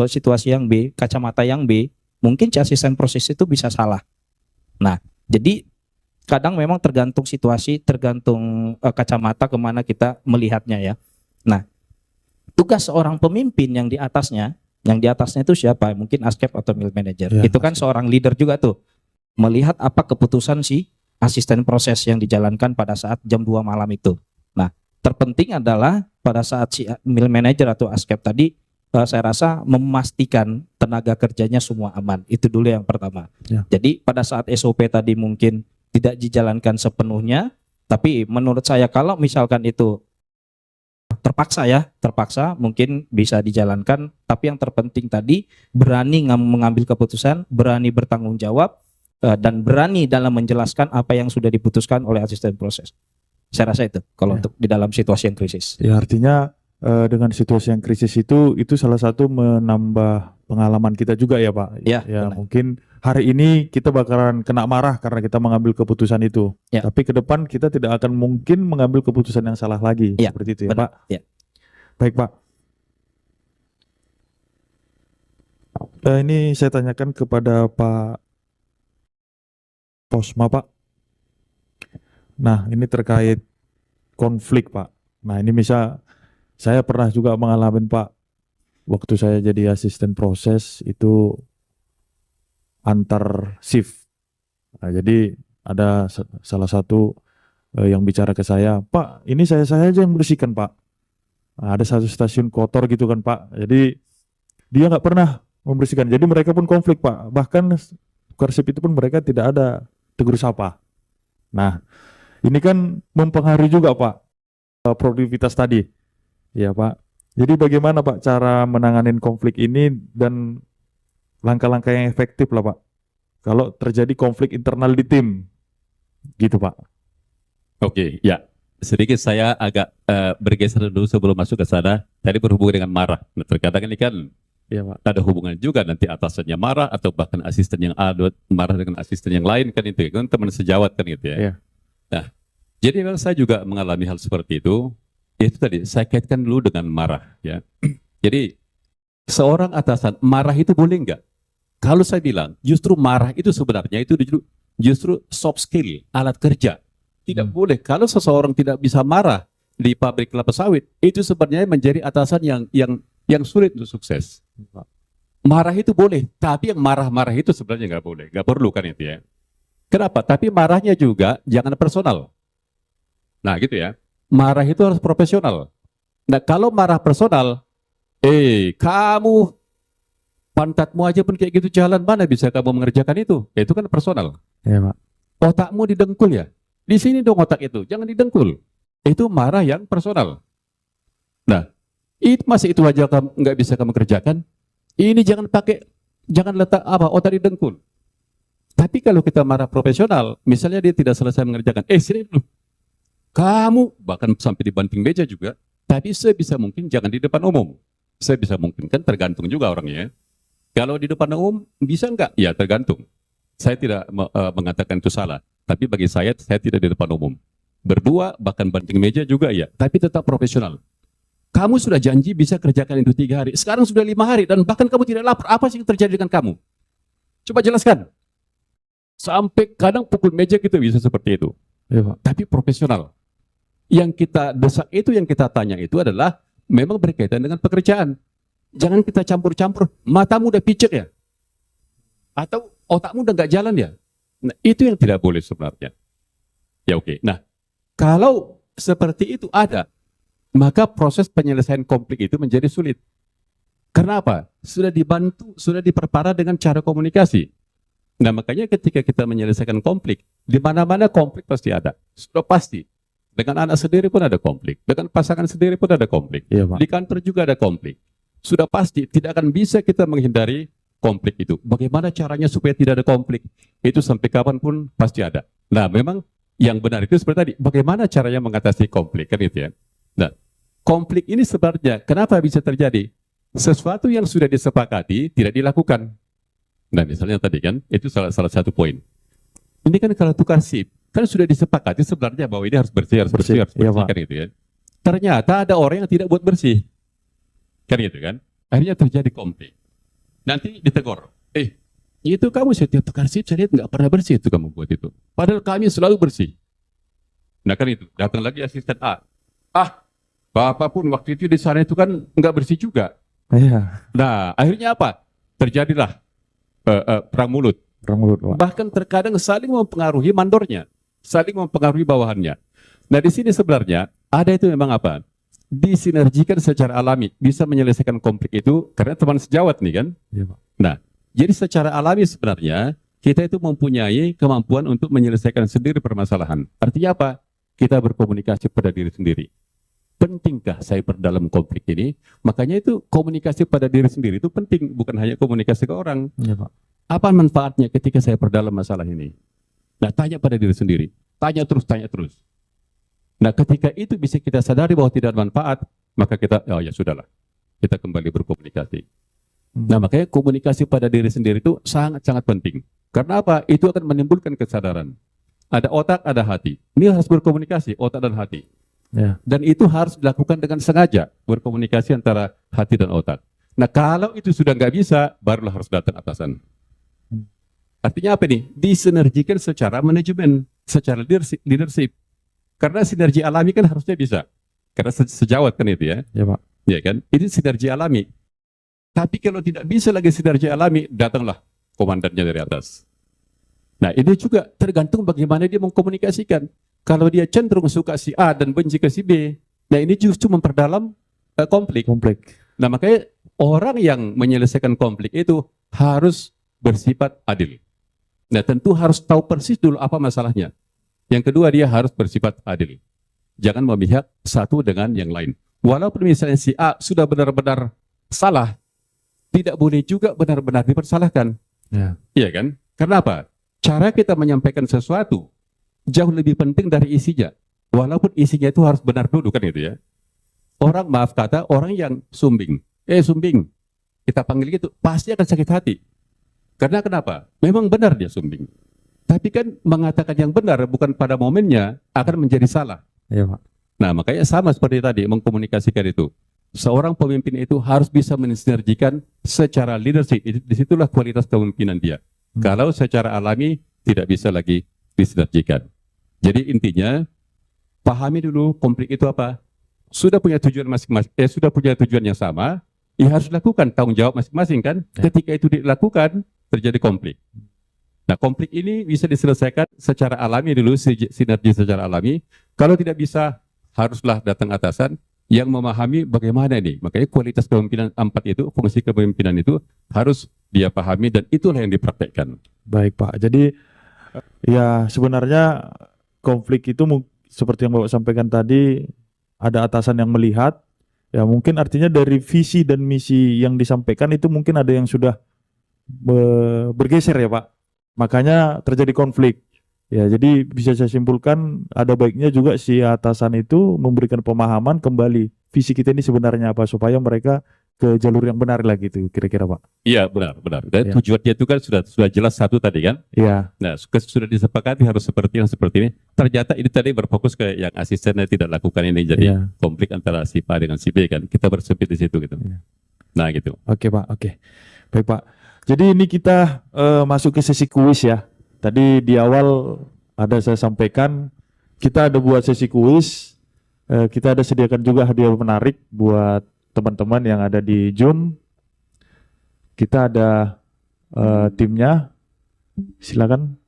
situasi yang B, kacamata yang B, mungkin si asisten proses itu bisa salah. Nah, jadi kadang memang tergantung situasi, tergantung kacamata kemana kita melihatnya ya. Nah, tugas seorang pemimpin yang di atasnya itu siapa? Mungkin ASCAP atau middle manager. Ya, itu kan seorang leader juga tuh. Melihat apa keputusan si asisten proses yang dijalankan pada saat jam 2 malam itu. Nah, terpenting adalah pada saat si middle manager atau ASCAP tadi saya rasa memastikan tenaga kerjanya semua aman. Itu dulu yang pertama. Ya. Jadi pada saat SOP tadi mungkin tidak dijalankan sepenuhnya, tapi menurut saya kalau misalkan itu terpaksa mungkin bisa dijalankan, tapi yang terpenting tadi berani mengambil keputusan, berani bertanggung jawab, dan berani dalam menjelaskan apa yang sudah diputuskan oleh asisten proses. Saya rasa itu kalau untuk di dalam situasi yang krisis. Ya, artinya dengan situasi yang krisis itu salah satu menambah pengalaman kita juga ya Pak. Ya, ya benar. mungkin hari ini kita bakalan kena marah karena kita mengambil keputusan itu. Ya. Tapi ke depan kita tidak akan mungkin mengambil keputusan yang salah lagi. Ya, seperti itu ya benar. Pak. Ya. Baik Pak. Ini saya tanyakan kepada Pak Posma Pak. Nah, ini terkait konflik Pak. Nah, ini misal saya pernah juga mengalami Pak, waktu saya jadi asisten proses itu antar shift. Nah, jadi ada salah satu yang bicara ke saya, Pak, ini saya aja yang bersihkan Pak. Nah, ada satu stasiun kotor gitu kan Pak. Jadi dia nggak pernah membersihkan. Jadi mereka pun konflik Pak. Bahkan tukar shift itu pun mereka tidak ada tegur sapa. Nah, ini kan mempengaruhi juga Pak produktivitas tadi. Ya Pak. Jadi bagaimana Pak cara menanganin konflik ini dan langkah-langkah yang efektif lah Pak kalau terjadi konflik internal di tim. Gitu Pak. Oke, ya. Sedikit saya agak bergeser dulu sebelum masuk ke sana. Tadi berhubungan dengan marah. Nah, terkadang ini kan Iya Pak. ada hubungan juga nanti atasannya marah atau bahkan asisten yang A marah dengan asisten yang lain kan itu kan teman sejawat kan gitu ya. Iya. Nah, jadi memang saya juga mengalami hal seperti itu. Itu tadi saya kaitkan dulu dengan marah ya. Jadi seorang atasan marah itu boleh nggak? Kalau saya bilang justru marah itu sebenarnya itu justru soft skill, alat kerja. Tidak boleh. Kalau seseorang tidak bisa marah di pabrik kelapa sawit, itu sebenarnya menjadi atasan yang sulit untuk sukses. Marah itu boleh, tapi yang marah-marah itu sebenarnya nggak boleh, nggak perlu kan itu ya. Kenapa? Tapi marahnya juga jangan personal. Nah gitu ya, marah itu harus profesional. Nah kalau marah personal, kamu pantatmu aja pun kayak gitu jalan, mana bisa kamu mengerjakan itu? Ya, itu kan personal. Iya Pak. Otakmu didengkul ya. Di sini dong otak itu, jangan didengkul. Itu marah yang personal. Nah, itu masih itu aja kamu nggak bisa kamu kerjakan. Ini jangan letak otak didengkul. Tapi kalau kita marah profesional, misalnya dia tidak selesai mengerjakan, sini dulu. Kamu bahkan sampai dibanting meja juga. Tapi sebisa mungkin jangan di depan umum. Sebisa mungkin kan tergantung juga orangnya. Kalau di depan umum bisa nggak? Ya tergantung. Saya tidak mengatakan itu salah. Tapi bagi saya tidak di depan umum. Berdua, bahkan banting meja juga ya. Tapi tetap profesional. Kamu sudah janji bisa kerjakan itu 3 hari. Sekarang sudah 5 hari dan bahkan kamu tidak lapor. Apa sih yang terjadi dengan kamu? Coba jelaskan. Sampai kadang pukul meja kita bisa seperti itu. Iya Pak. Tapi profesional. Yang kita desak itu, yang kita tanya itu adalah memang berkaitan dengan pekerjaan. Jangan kita campur-campur. Matamu udah picek ya? Atau otakmu udah nggak jalan ya? Nah, itu yang tidak boleh sebenarnya. Ya oke. Nah, kalau seperti itu ada, maka proses penyelesaian konflik itu menjadi sulit. Karena apa? Sudah dibantu, sudah diperparah dengan cara komunikasi. Nah, makanya ketika kita menyelesaikan konflik, di mana-mana konflik pasti ada. Sudah pasti. Dengan anak sendiri pun ada konflik. Dengan pasangan sendiri pun ada konflik. Iya, Pak. Di kantor juga ada konflik. Sudah pasti tidak akan bisa kita menghindari konflik itu. Bagaimana caranya supaya tidak ada konflik? Itu sampai kapanpun pasti ada. Nah, memang yang benar itu seperti tadi. Bagaimana caranya mengatasi konflik? Kan itu ya. Nah, konflik ini sebenarnya kenapa bisa terjadi? Sesuatu yang sudah disepakati tidak dilakukan. Nah, misalnya tadi kan, itu salah satu poin. Ini kan kalau tukar shift, kan sudah disepakati sebenarnya bahwa ini harus bersih, harus bersih, harus Iya, bersih, Pak. kan itu ya. Ternyata ada orang yang tidak buat bersih. Kan gitu kan. Akhirnya terjadi konflik. Nanti ditegur. Itu kamu setiap tukar shift, saya lihat nggak pernah bersih itu kamu buat itu. Padahal kami selalu bersih. Nah kan itu, datang lagi asisten A. Bapak pun waktu itu di sana itu kan nggak bersih juga. Iya. Nah, akhirnya apa? Terjadilah perang mulut. Perang mulut, Pak. Bahkan terkadang saling mempengaruhi mandornya, saling mempengaruhi bawahannya. Nah, di sini sebenarnya ada itu memang apa? Disinergikan secara alami, bisa menyelesaikan konflik itu karena teman sejawat nih kan. Iya, Pak. Nah, jadi secara alami sebenarnya kita itu mempunyai kemampuan untuk menyelesaikan sendiri permasalahan. Artinya apa? Kita berkomunikasi pada diri sendiri. Pentingkah saya berdalam konflik ini? Makanya itu komunikasi pada diri sendiri itu penting, bukan hanya komunikasi ke orang. Iya, Pak. Apa manfaatnya ketika saya berdalam masalah ini? Nah, tanya pada diri sendiri. Tanya terus, tanya terus. Nah, ketika itu bisa kita sadari bahwa tidak ada manfaat, maka kita, oh ya sudahlah, kita kembali berkomunikasi. Nah, makanya komunikasi pada diri sendiri itu sangat-sangat penting. Karena apa? Itu akan menimbulkan kesadaran. Ada otak, ada hati. Ini harus berkomunikasi, otak dan hati. Ya. Dan itu harus dilakukan dengan sengaja, berkomunikasi antara hati dan otak. Nah, kalau itu sudah nggak bisa, barulah harus datang atasan. Artinya apa nih? Disinergikan secara manajemen, secara leadership. Karena sinergi alami kan harusnya bisa. Karena sejawat kan itu ya. Ya, Pak. Ya kan? Itu sinergi alami. Tapi kalau tidak bisa lagi sinergi alami, datanglah komandannya dari atas. Nah, ini juga tergantung bagaimana dia mengkomunikasikan. Kalau dia cenderung suka si A dan benci ke si B, nah ini justru memperdalam konflik. Nah, makanya orang yang menyelesaikan konflik itu harus bersifat adil. Nah, tentu harus tahu persis dulu apa masalahnya. Yang kedua, dia harus bersifat adil. Jangan memihak satu dengan yang lain. Walaupun misalnya si A sudah benar-benar salah, tidak boleh juga benar-benar dipersalahkan. Ya. Iya kan? Karena apa? Cara kita menyampaikan sesuatu jauh lebih penting dari isinya. Walaupun isinya itu harus benar dulu kan itu ya. Orang, maaf kata, orang yang sumbing. Sumbing. Kita panggil gitu, pasti akan sakit hati. Karena kenapa? Memang benar dia sumbing. Tapi kan mengatakan yang benar bukan pada momennya akan menjadi salah. Iya, Pak. Nah, makanya sama seperti tadi, mengkomunikasikan itu. Seorang pemimpin itu harus bisa mensinergikan secara leadership. Disitulah kualitas kepemimpinan dia. Kalau secara alami tidak bisa lagi disinergikan. Jadi intinya, pahami dulu konflik itu apa. Sudah punya tujuan masing-masing, sudah punya tujuan yang sama, ya harus lakukan tanggung jawab masing-masing kan. Ya. Ketika itu dilakukan, terjadi konflik. Nah, konflik ini bisa diselesaikan secara alami dulu, sinergi secara alami. Kalau tidak bisa, haruslah datang atasan yang memahami bagaimana ini. Makanya kualitas kepemimpinan 4 itu, fungsi kepemimpinan itu harus dia pahami dan itulah yang dipraktekkan. Baik, Pak. Jadi ya sebenarnya konflik itu seperti yang Bapak sampaikan tadi, ada atasan yang melihat, ya mungkin artinya dari visi dan misi yang disampaikan itu mungkin ada yang sudah bergeser ya, Pak. Makanya terjadi konflik. Ya, jadi bisa saya simpulkan ada baiknya juga si atasan itu memberikan pemahaman kembali visi kita ini sebenarnya apa supaya mereka ke jalur yang benar lagi itu kira-kira, Pak. Iya, benar. Dan Ya. tujuannya itu kan sudah jelas satu tadi kan. Iya. Nah, sudah disepakati harus seperti ini. Ternyata ini tadi berfokus ke yang asistennya tidak lakukan ini, jadi Iya. konflik antara si A dengan si B kan. Kita bersempit di situ gitu. Iya. Nah, gitu. Oke, Pak. Oke. Baik, Pak. Jadi ini kita masuk ke sesi kuis ya. Tadi di awal ada saya sampaikan kita ada buat sesi kuis. Kita ada sediakan juga hadiah menarik buat teman-teman yang ada di Zoom. Kita ada timnya. Silakan.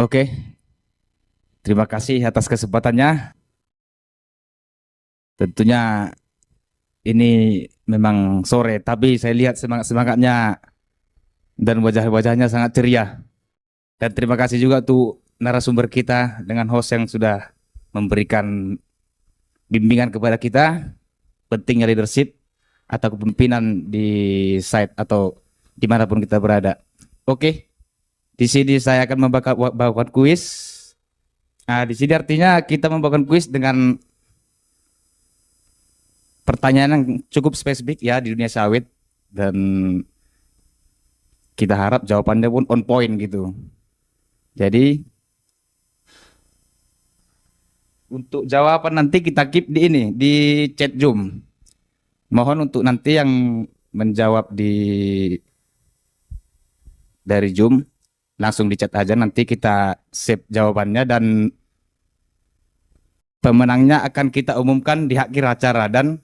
Oke, terima kasih atas kesempatannya. Tentunya ini memang sore, tapi saya lihat semangat-semangatnya dan wajah-wajahnya sangat ceria. Dan terima kasih juga untuk narasumber kita dengan host yang sudah memberikan bimbingan kepada kita, pentingnya leadership atau kepemimpinan di site atau dimanapun kita berada. Oke. Di sini saya akan membawakan kuis. Nah, di sini artinya kita membawakan kuis dengan pertanyaan yang cukup spesifik ya di dunia sawit, dan kita harap jawabannya pun on point gitu. Jadi untuk jawaban nanti kita keep di ini di chat Zoom. Mohon untuk nanti yang menjawab dari Zoom langsung di chat aja, nanti kita save jawabannya dan pemenangnya akan kita umumkan di akhir acara, dan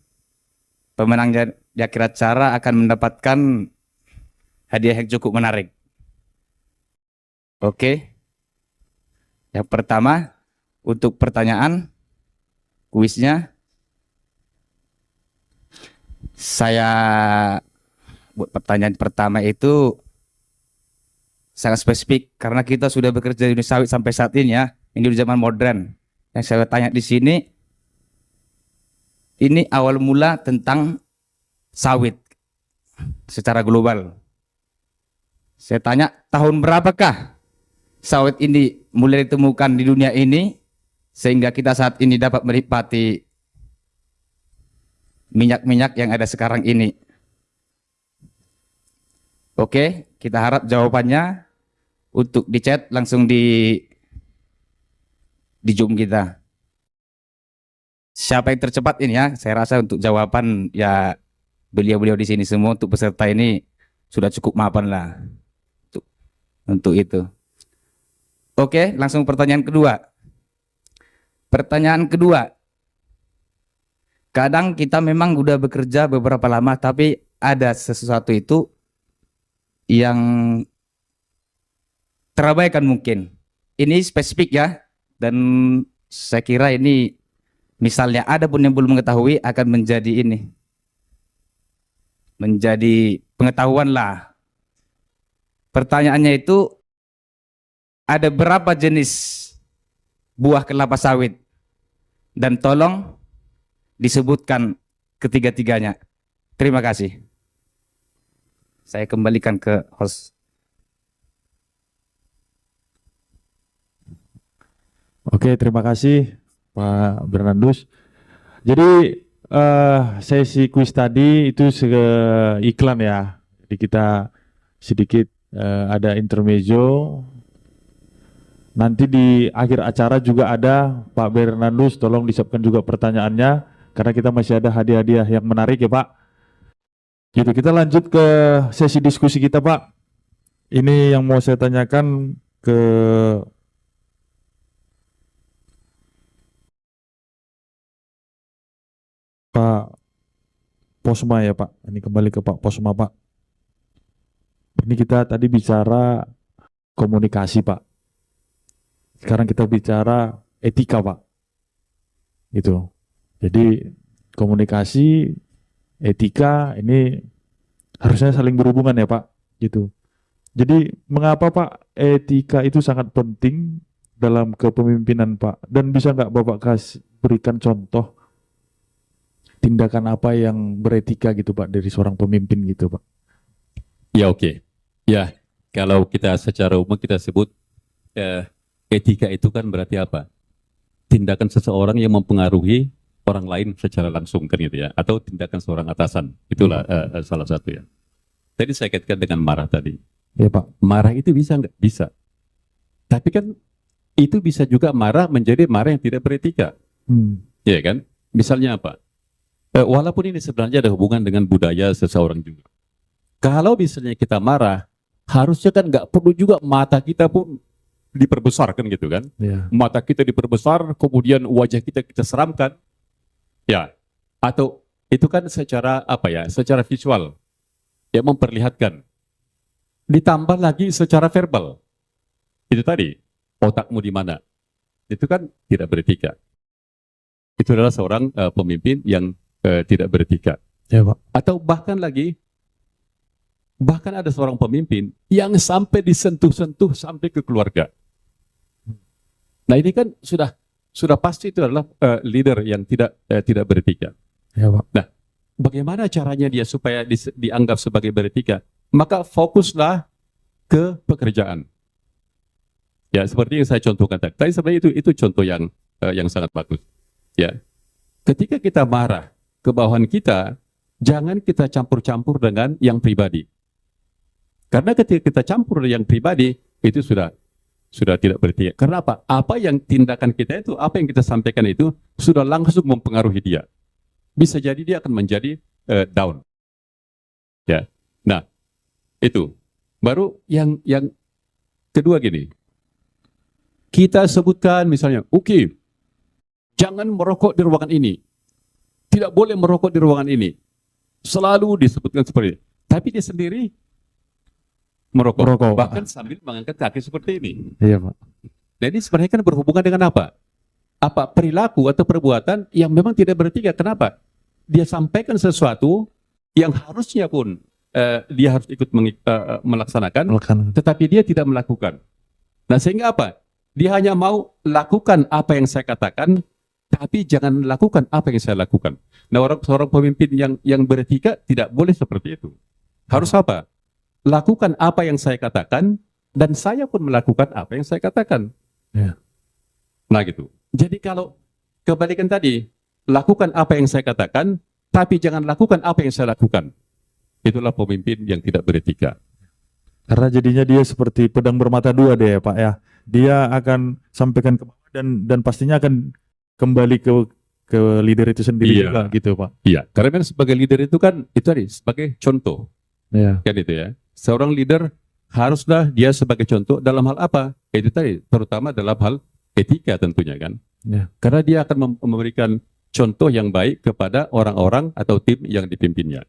pemenangnya di akhir acara akan mendapatkan hadiah yang cukup menarik. Oke. Yang pertama, untuk pertanyaan kuisnya saya buat pertanyaan pertama itu sangat spesifik karena kita sudah bekerja di dunia sawit sampai saat ini ya. Ini di zaman modern. Yang saya tanya di sini, ini awal mula tentang sawit secara global. Saya tanya, tahun berapakah sawit ini mulai ditemukan di dunia ini sehingga kita saat ini dapat menikmati minyak-minyak yang ada sekarang ini. Oke, kita harap jawabannya untuk di chat langsung di Zoom kita. Siapa yang tercepat ini ya? Saya rasa untuk jawaban ya beliau-beliau di sini semua untuk peserta ini sudah cukup mapan lah untuk itu. Oke, langsung pertanyaan kedua. Pertanyaan kedua. Kadang kita memang udah bekerja beberapa lama, tapi ada sesuatu itu yang terabaikan mungkin. Ini spesifik ya, dan saya kira ini misalnya ada pun yang belum mengetahui akan menjadi ini, menjadi pengetahuan lah. Pertanyaannya itu, ada berapa jenis buah kelapa sawit? Dan tolong disebutkan ketiga-tiganya. Terima kasih. Saya kembalikan ke host. Oke, terima kasih Pak Bernardus. Jadi sesi kuis tadi itu iklan ya. Jadi kita sedikit ada intermezzo. Nanti di akhir acara juga ada Pak Bernardus, tolong disiapkan juga pertanyaannya karena kita masih ada hadiah-hadiah yang menarik ya Pak. Gitu, kita lanjut ke sesi diskusi kita Pak. Ini yang mau saya tanyakan ke Pak Posma ya Pak. Ini kembali ke Pak Posma Pak. Ini kita tadi bicara komunikasi Pak. Sekarang kita bicara etika Pak. Gitu. Jadi komunikasi, etika ini harusnya saling berhubungan ya Pak. Gitu. Jadi mengapa Pak etika itu sangat penting dalam kepemimpinan Pak? Dan bisa nggak Bapak berikan contoh tindakan apa yang beretika gitu Pak dari seorang pemimpin gitu Pak? Ya oke. Ya, kalau kita secara umum kita sebut etika itu kan berarti apa? Tindakan seseorang yang mempengaruhi orang lain secara langsung kan gitu ya, atau tindakan seorang atasan. Itulah salah satu ya. Tadi saya kaitkan dengan marah tadi. Ya Pak. Marah itu bisa nggak? Bisa. Tapi kan itu bisa juga marah menjadi marah yang tidak beretika. Ya kan? Misalnya apa? Walaupun ini sebenarnya ada hubungan dengan budaya seseorang juga. Kalau misalnya kita marah, harusnya kan nggak perlu juga mata kita pun diperbesar kan gitu kan. Ya. Mata kita diperbesar, kemudian wajah kita seramkan. Ya, atau itu kan secara apa ya, secara visual. Ya, memperlihatkan. Ditambah lagi secara verbal. Itu tadi, otakmu di mana? Itu kan tidak beretika. Itu adalah seorang pemimpin yang tidak beretika. Ya, Pak. Atau bahkan lagi, bahkan ada seorang pemimpin yang sampai disentuh-sentuh sampai ke keluarga. Nah ini kan sudah pasti itu adalah leader yang tidak beretika. Ya, Pak. Nah, bagaimana caranya dia supaya dianggap sebagai beretika? Maka fokuslah ke pekerjaan. Ya, seperti yang saya contohkan tadi. Tapi sebenarnya itu contoh yang sangat bagus. Ya, ketika kita marah ke bawahan kita, jangan kita campur-campur dengan yang pribadi. Karena ketika kita campur dengan yang pribadi, itu sudah tidak beretika. Karena apa? Apa yang tindakan kita itu, apa yang kita sampaikan itu sudah langsung mempengaruhi dia. Bisa jadi dia akan menjadi down. Ya. Nah, itu. Baru yang kedua gini. Kita sebutkan misalnya, oke, jangan merokok di ruangan ini. Tidak boleh merokok di ruangan ini. Selalu disebutkan seperti ini. Tapi dia sendiri merokok. Bahkan sambil mengangkat kaki seperti ini. Iya, Pak. Jadi sebenarnya kan berhubungan dengan apa? Apa perilaku atau perbuatan yang memang tidak beretika. Kenapa? Dia sampaikan sesuatu yang harusnya pun dia harus ikut melaksanakan, tetapi dia tidak melakukan. Nah sehingga apa? Dia hanya mau lakukan apa yang saya katakan, tapi jangan lakukan apa yang saya lakukan. Nah seorang pemimpin yang beretika tidak boleh seperti itu. Harus apa? Lakukan apa yang saya katakan, dan saya pun melakukan apa yang saya katakan. Ya. Nah gitu. Jadi kalau kebalikan tadi, lakukan apa yang saya katakan, tapi jangan lakukan apa yang saya lakukan. Itulah pemimpin yang tidak beretika. Karena jadinya dia seperti pedang bermata dua deh ya, Pak ya. Dia akan sampaikan ke bawah dan pastinya akan kembali ke leader itu sendiri Iya. juga gitu, Pak. Iya, karena kan sebagai leader itu kan itu tadi sebagai contoh. Ya. Kan itu ya. Seorang leader haruslah dia sebagai contoh dalam hal apa? Itu tadi, terutama dalam hal etika tentunya kan. Ya. Karena dia akan memberikan contoh yang baik kepada orang-orang atau tim yang dipimpinnya.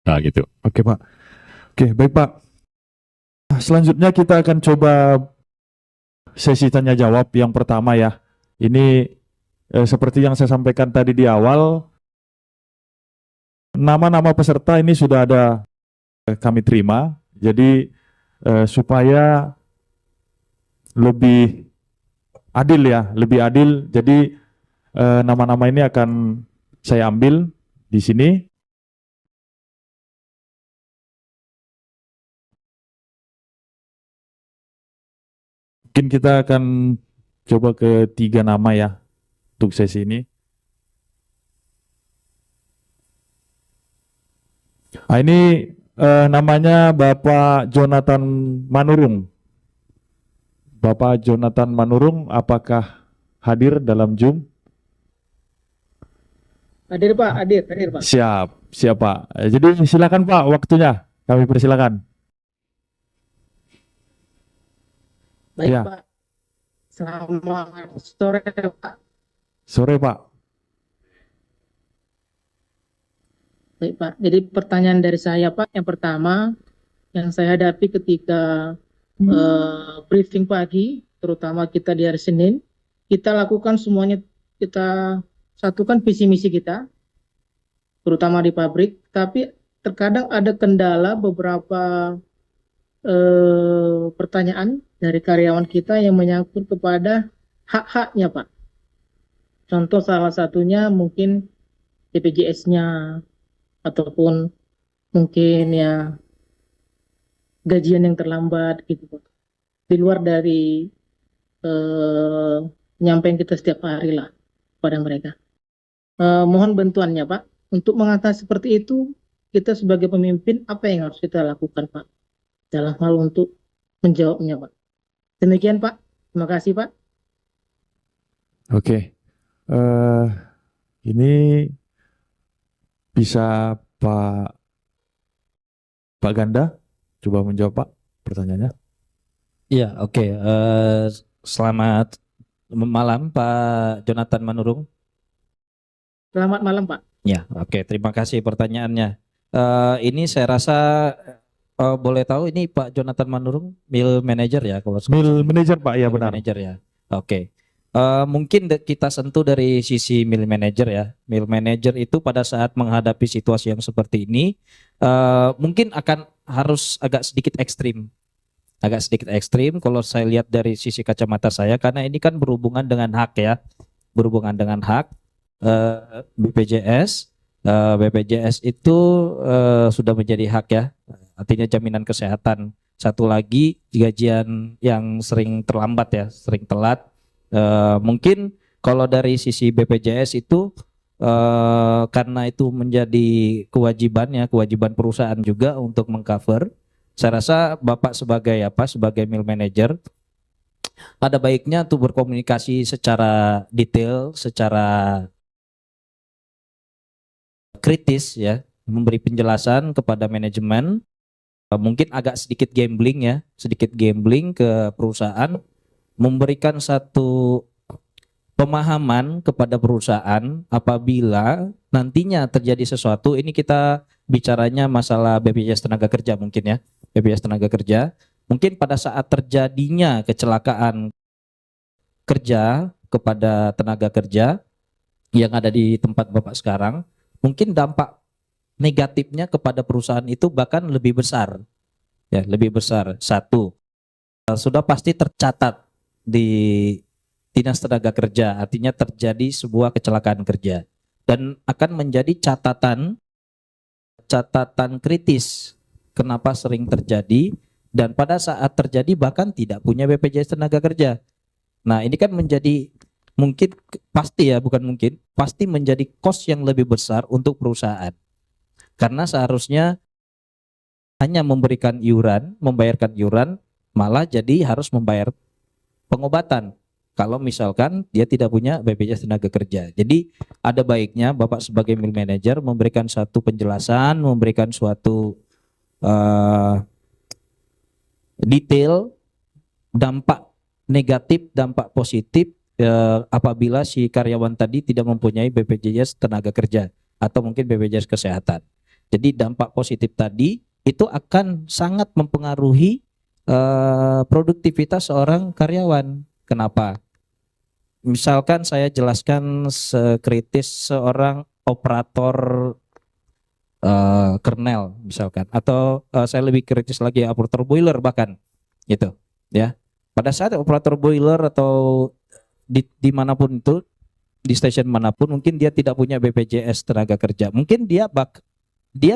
Nah gitu. Oke, Pak. Oke, baik, Pak. Selanjutnya kita akan coba sesi tanya jawab yang pertama ya. Ini seperti yang saya sampaikan tadi di awal, nama-nama peserta ini sudah ada kami terima. Jadi supaya lebih adil ya, lebih adil. Jadi nama-nama ini akan saya ambil di sini. Mungkin kita akan coba ke 3 nama ya untuk sesi ini. Nah, ini namanya Bapak Jonathan Manurung. Bapak Jonathan Manurung, apakah hadir dalam Zoom? Hadir Pak, hadir Pak. Siap, siap Pak. Jadi silakan Pak, waktunya kami persilakan. Baik Ya. Pak, selamat sore Pak. Sore Pak. Baik Pak, jadi pertanyaan dari saya Pak, yang pertama yang saya hadapi ketika briefing pagi, terutama kita di hari Senin, kita lakukan semuanya, kita satukan visi misi kita, terutama di pabrik, tapi terkadang ada kendala beberapa pertanyaan dari karyawan kita yang menyangkut kepada hak-haknya Pak. Contoh salah satunya mungkin BPJS-nya ataupun mungkin ya gajian yang terlambat gitu Pak. Di luar dari penyampaian kita setiap hari lah pada mereka. Mohon bantuannya Pak. Untuk mengatasi seperti itu, kita sebagai pemimpin apa yang harus kita lakukan Pak? Dalam hal untuk menjawabnya Pak. Demikian Pak. Terima kasih Pak. Oke. Eh, ini bisa Pak Ganda coba menjawab Pak pertanyaannya. Iya, oke. Selamat malam Pak Jonathan Manurung. Selamat malam, Pak. Ya, oke. Terima kasih pertanyaannya. Ini saya rasa boleh tahu ini Pak Jonathan Manurung, Mill Manager ya kalau Mill Manager Pak, ya Mill benar. Manager ya. Oke. Mungkin kita sentuh dari sisi Mill Manager ya. Mill Manager itu pada saat menghadapi situasi yang seperti ini, mungkin akan harus agak sedikit ekstrim. Agak sedikit ekstrim kalau saya lihat dari sisi kacamata saya, karena ini kan berhubungan dengan hak ya. Berhubungan dengan hak BPJS. BPJS itu sudah menjadi hak ya, artinya jaminan kesehatan. Satu lagi gajian yang sering terlambat ya, sering telat. Mungkin kalau dari sisi BPJS itu karena itu menjadi kewajiban perusahaan juga untuk mengcover. Saya rasa Bapak sebagai mill manager ada baiknya untuk berkomunikasi secara detail, secara kritis ya, memberi penjelasan kepada manajemen. Mungkin agak sedikit gambling ke perusahaan, memberikan satu pemahaman kepada perusahaan apabila nantinya terjadi sesuatu. Ini kita bicaranya masalah BPJS tenaga kerja mungkin ya, BPJS tenaga kerja. Mungkin pada saat terjadinya kecelakaan kerja kepada tenaga kerja yang ada di tempat Bapak sekarang, mungkin dampak negatifnya kepada perusahaan itu bahkan lebih besar. Ya, lebih besar. Satu, sudah pasti tercatat di Dinas Tenaga Kerja, artinya terjadi sebuah kecelakaan kerja dan akan menjadi catatan kritis kenapa sering terjadi, dan pada saat terjadi bahkan tidak punya BPJS Tenaga Kerja. Nah, ini kan menjadi mungkin pasti ya, bukan mungkin, pasti menjadi cost yang lebih besar untuk perusahaan. Karena seharusnya hanya membayarkan iuran, malah jadi harus membayar pengobatan kalau misalkan dia tidak punya BPJS Tenaga Kerja. Jadi ada baiknya Bapak sebagai mill manager memberikan suatu penjelasan, memberikan suatu detail dampak negatif, dampak positif apabila si karyawan tadi tidak mempunyai BPJS Tenaga Kerja atau mungkin BPJS Kesehatan. Jadi dampak positif tadi itu akan sangat mempengaruhi produktivitas seorang karyawan. Kenapa? Misalkan saya jelaskan sekritis seorang operator kernel misalkan, atau saya lebih kritis lagi operator boiler bahkan gitu ya. Pada saat operator boiler atau di manapun itu, di stasiun manapun, mungkin dia tidak punya BPJS Tenaga Kerja, mungkin dia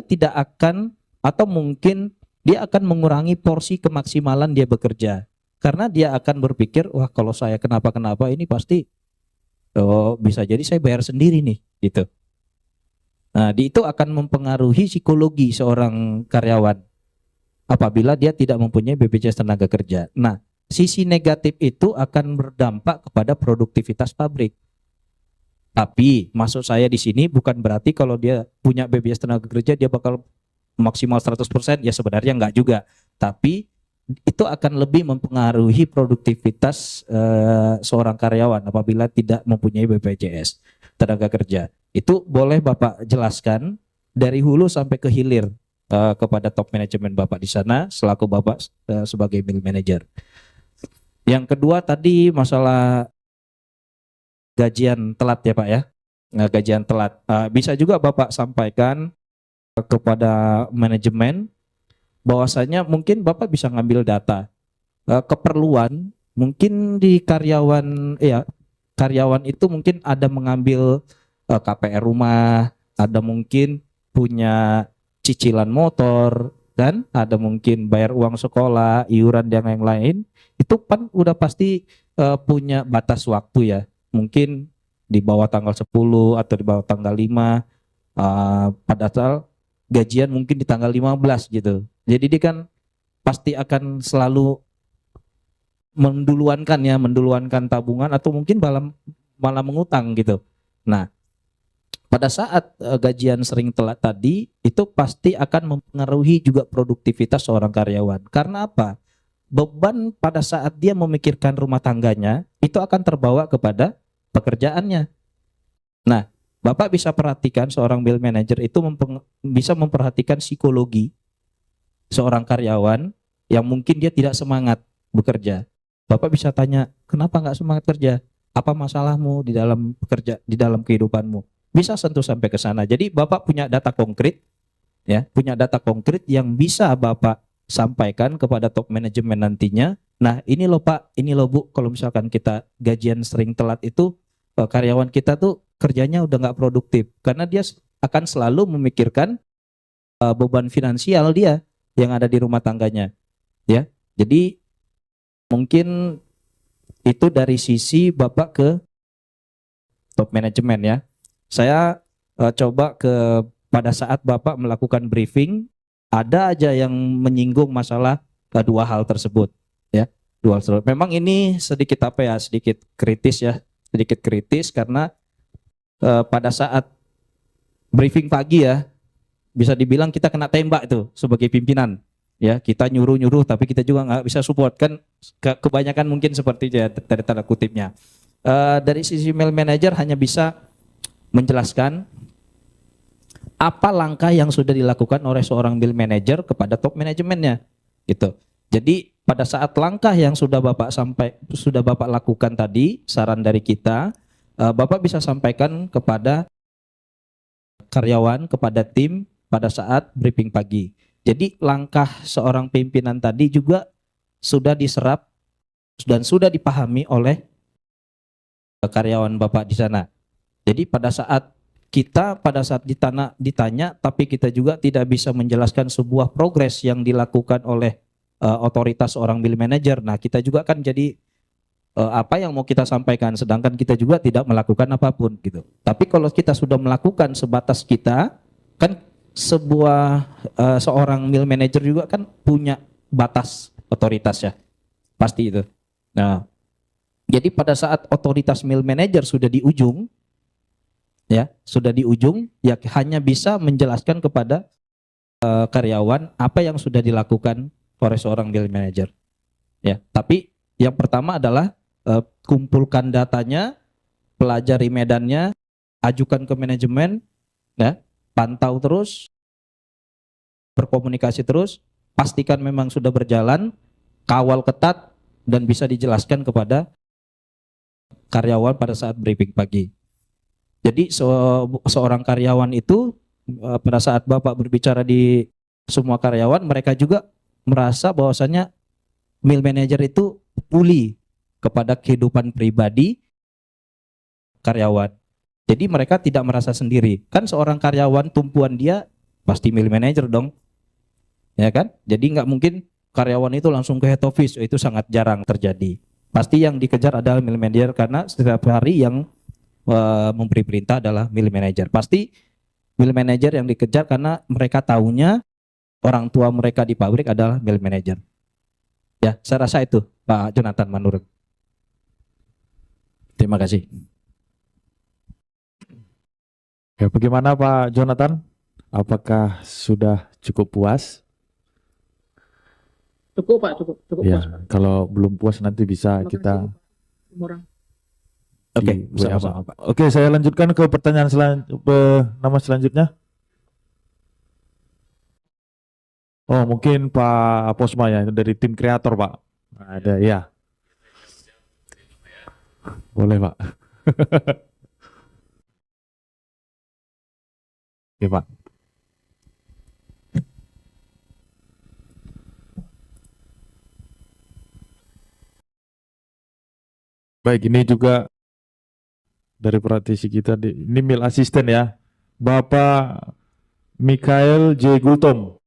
tidak akan, atau mungkin dia akan mengurangi porsi kemaksimalan dia bekerja. Karena dia akan berpikir, wah kalau saya kenapa-kenapa ini pasti bisa jadi saya bayar sendiri nih, gitu. Nah, itu akan mempengaruhi psikologi seorang karyawan apabila dia tidak mempunyai BPJS Tenaga Kerja. Nah, sisi negatif itu akan berdampak kepada produktivitas pabrik. Tapi maksud saya di sini bukan berarti kalau dia punya BPJS Tenaga Kerja dia bakal maksimal 100%, ya sebenarnya enggak juga. Tapi itu akan lebih mempengaruhi produktivitas seorang karyawan apabila tidak mempunyai BPJS Tenaga Kerja. Itu boleh Bapak jelaskan dari hulu sampai ke hilir kepada top manajemen Bapak di sana selaku Bapak sebagai mill manager. Yang kedua tadi masalah gajian telat ya Pak ya. Nah, gajian telat bisa juga Bapak sampaikan kepada manajemen bahwasanya mungkin Bapak bisa ngambil data keperluan mungkin di karyawan itu mungkin ada mengambil KPR rumah, ada mungkin punya cicilan motor, dan ada mungkin bayar uang sekolah, iuran dan yang lain. Itu kan udah pasti punya batas waktu ya. Mungkin di bawah tanggal 10 atau di bawah tanggal 5 padahal gajian mungkin di tanggal 15 gitu. Jadi dia kan pasti akan selalu menduluankan tabungan, atau mungkin malah mengutang gitu. Nah, pada saat gajian sering telat tadi itu pasti akan mempengaruhi juga produktivitas seorang karyawan. Karena apa? Beban pada saat dia memikirkan rumah tangganya itu akan terbawa kepada pekerjaannya. Nah, Bapak bisa perhatikan seorang bill manager itu bisa memperhatikan psikologi seorang karyawan yang mungkin dia tidak semangat bekerja. Bapak bisa tanya, kenapa nggak semangat kerja? Apa masalahmu di dalam bekerja, di dalam kehidupanmu? Bisa sentuh sampai ke sana. Jadi Bapak punya data konkret, ya, punya data konkret yang bisa Bapak sampaikan kepada top manajemen nantinya. Nah, ini loh Pak, ini loh Bu, kalau misalkan kita gajian sering telat itu karyawan kita tuh kerjanya udah nggak produktif karena dia akan selalu memikirkan beban finansial dia yang ada di rumah tangganya, ya. Jadi mungkin itu dari sisi Bapak ke top manajemen ya. Saya coba pada saat Bapak melakukan briefing ada aja yang menyinggung masalah dua hal tersebut, ya. Dua hal tersebut. Memang ini sedikit apa ya, sedikit kritis ya, sedikit kritis karena pada saat briefing pagi ya, bisa dibilang kita kena tembak itu sebagai pimpinan. Ya, kita nyuruh-nyuruh tapi kita juga nggak bisa support kan, kebanyakan mungkin seperti itu ya dari tanda kutipnya. Dari sisi mail manager hanya bisa menjelaskan apa langkah yang sudah dilakukan oleh seorang bill manager kepada top manajemennya gitu. Jadi pada saat langkah yang sudah Bapak lakukan tadi, saran dari kita, Bapak bisa sampaikan kepada karyawan, kepada tim pada saat briefing pagi. Jadi langkah seorang pimpinan tadi juga sudah diserap dan sudah dipahami oleh karyawan Bapak di sana. Jadi pada saat ditanya tapi kita juga tidak bisa menjelaskan sebuah progres yang dilakukan oleh otoritas seorang bill manager. Nah, kita juga kan jadi apa yang mau kita sampaikan sedangkan kita juga tidak melakukan apapun gitu. Tapi kalau kita sudah melakukan sebatas kita, kan seorang mill manager juga kan punya batas otoritas ya. Pasti itu. Nah, jadi pada saat otoritas mill manager sudah di ujung ya, hanya bisa menjelaskan kepada karyawan apa yang sudah dilakukan oleh seorang mill manager. Ya, tapi yang pertama adalah kumpulkan datanya, pelajari medannya, ajukan ke manajemen, ya, pantau terus, berkomunikasi terus, pastikan memang sudah berjalan, kawal ketat, dan bisa dijelaskan kepada karyawan pada saat briefing pagi. Jadi seorang karyawan itu pada saat Bapak berbicara di semua karyawan, mereka juga merasa bahwasannya mill manager itu pulih kepada kehidupan pribadi karyawan. Jadi mereka tidak merasa sendiri. Kan seorang karyawan tumpuan dia pasti mill manager dong. Ya kan? Jadi nggak mungkin karyawan itu langsung ke head office, itu sangat jarang terjadi. Pasti yang dikejar adalah mill manager karena setiap hari yang memberi perintah adalah mill manager. Pasti mill manager yang dikejar karena mereka tahunya orang tua mereka di pabrik adalah mill manager. Ya, saya rasa itu Pak Jonathan menurut. Terima kasih. Ya, bagaimana Pak Jonathan? Apakah sudah cukup puas? Cukup Pak, cukup Ya, puas Pak. kalau belum puas nanti bisa Terima kita kasih, Pak. Orang. Oke, di WA, sama-sama, Pak. Oke, saya lanjutkan ke pertanyaan nama selanjutnya. Oh, mungkin Pak Posma ya dari tim kreator, Pak. Ada ya. Boleh, Pak. Oke, Pak. Baik, ini juga dari praktisi kita, ini mil asisten ya, Bapak Mikael J. Gultom.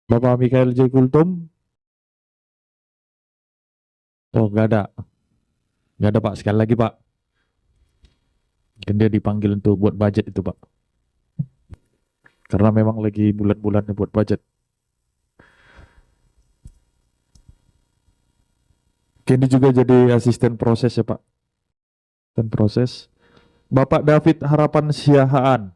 Bapak Mikael J. Gultom. Oh, nggak ada. Nggak ada, Pak. Sekali lagi, Pak. Mungkin dia dipanggil untuk buat budget itu, Pak. Karena memang lagi bulan-bulannya buat budget. Oke, ini juga jadi asisten proses ya Pak. Dan proses. Bapak David Harapan Siahaan.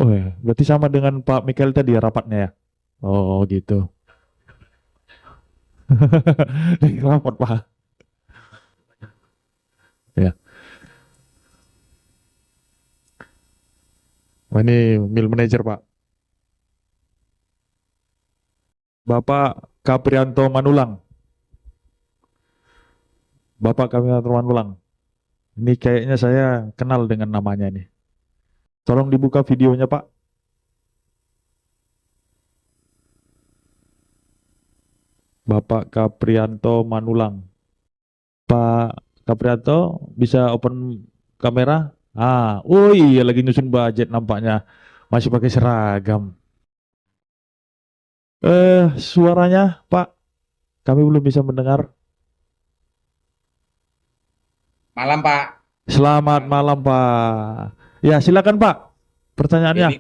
Oh ya, berarti sama dengan Pak Mikael tadi ya rapatnya ya? Oh gitu. Lagi rapat Pak. Ya. Wah, ini mill manager Pak. Bapak Kaprianto Manulang. Bapak Kaprianto Manulang. Ini kayaknya saya kenal dengan namanya ini. Tolong dibuka videonya Pak. Bapak Kaprianto Manulang. Pak Kaprianto bisa open kamera? Oh iya lagi nyusun budget nampaknya. Masih pakai seragam. Suaranya Pak, kami belum bisa mendengar. Malam Pak. Selamat malam Pak. Ya silakan Pak. Pertanyaannya.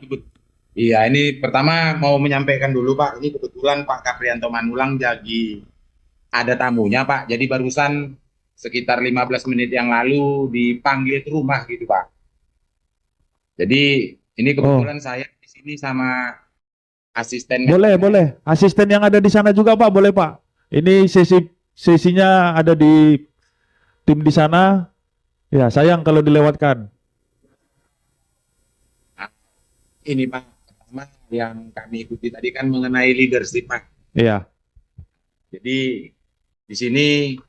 Iya, ini pertama mau menyampaikan dulu Pak. Ini kebetulan Pak Kaprianto Manulang lagi ada tamunya Pak. Jadi barusan sekitar 15 menit yang lalu dipanggil ke rumah gitu Pak. Jadi ini kebetulan saya di sini sama asisten. Boleh. Asisten yang ada di sana juga Pak, boleh Pak. Ini sesinya ada di tim di sana. Ya, sayang kalau dilewatkan. Ini Pak, pertama yang kami ikuti tadi kan mengenai leadership Pak. Iya. Jadi di sini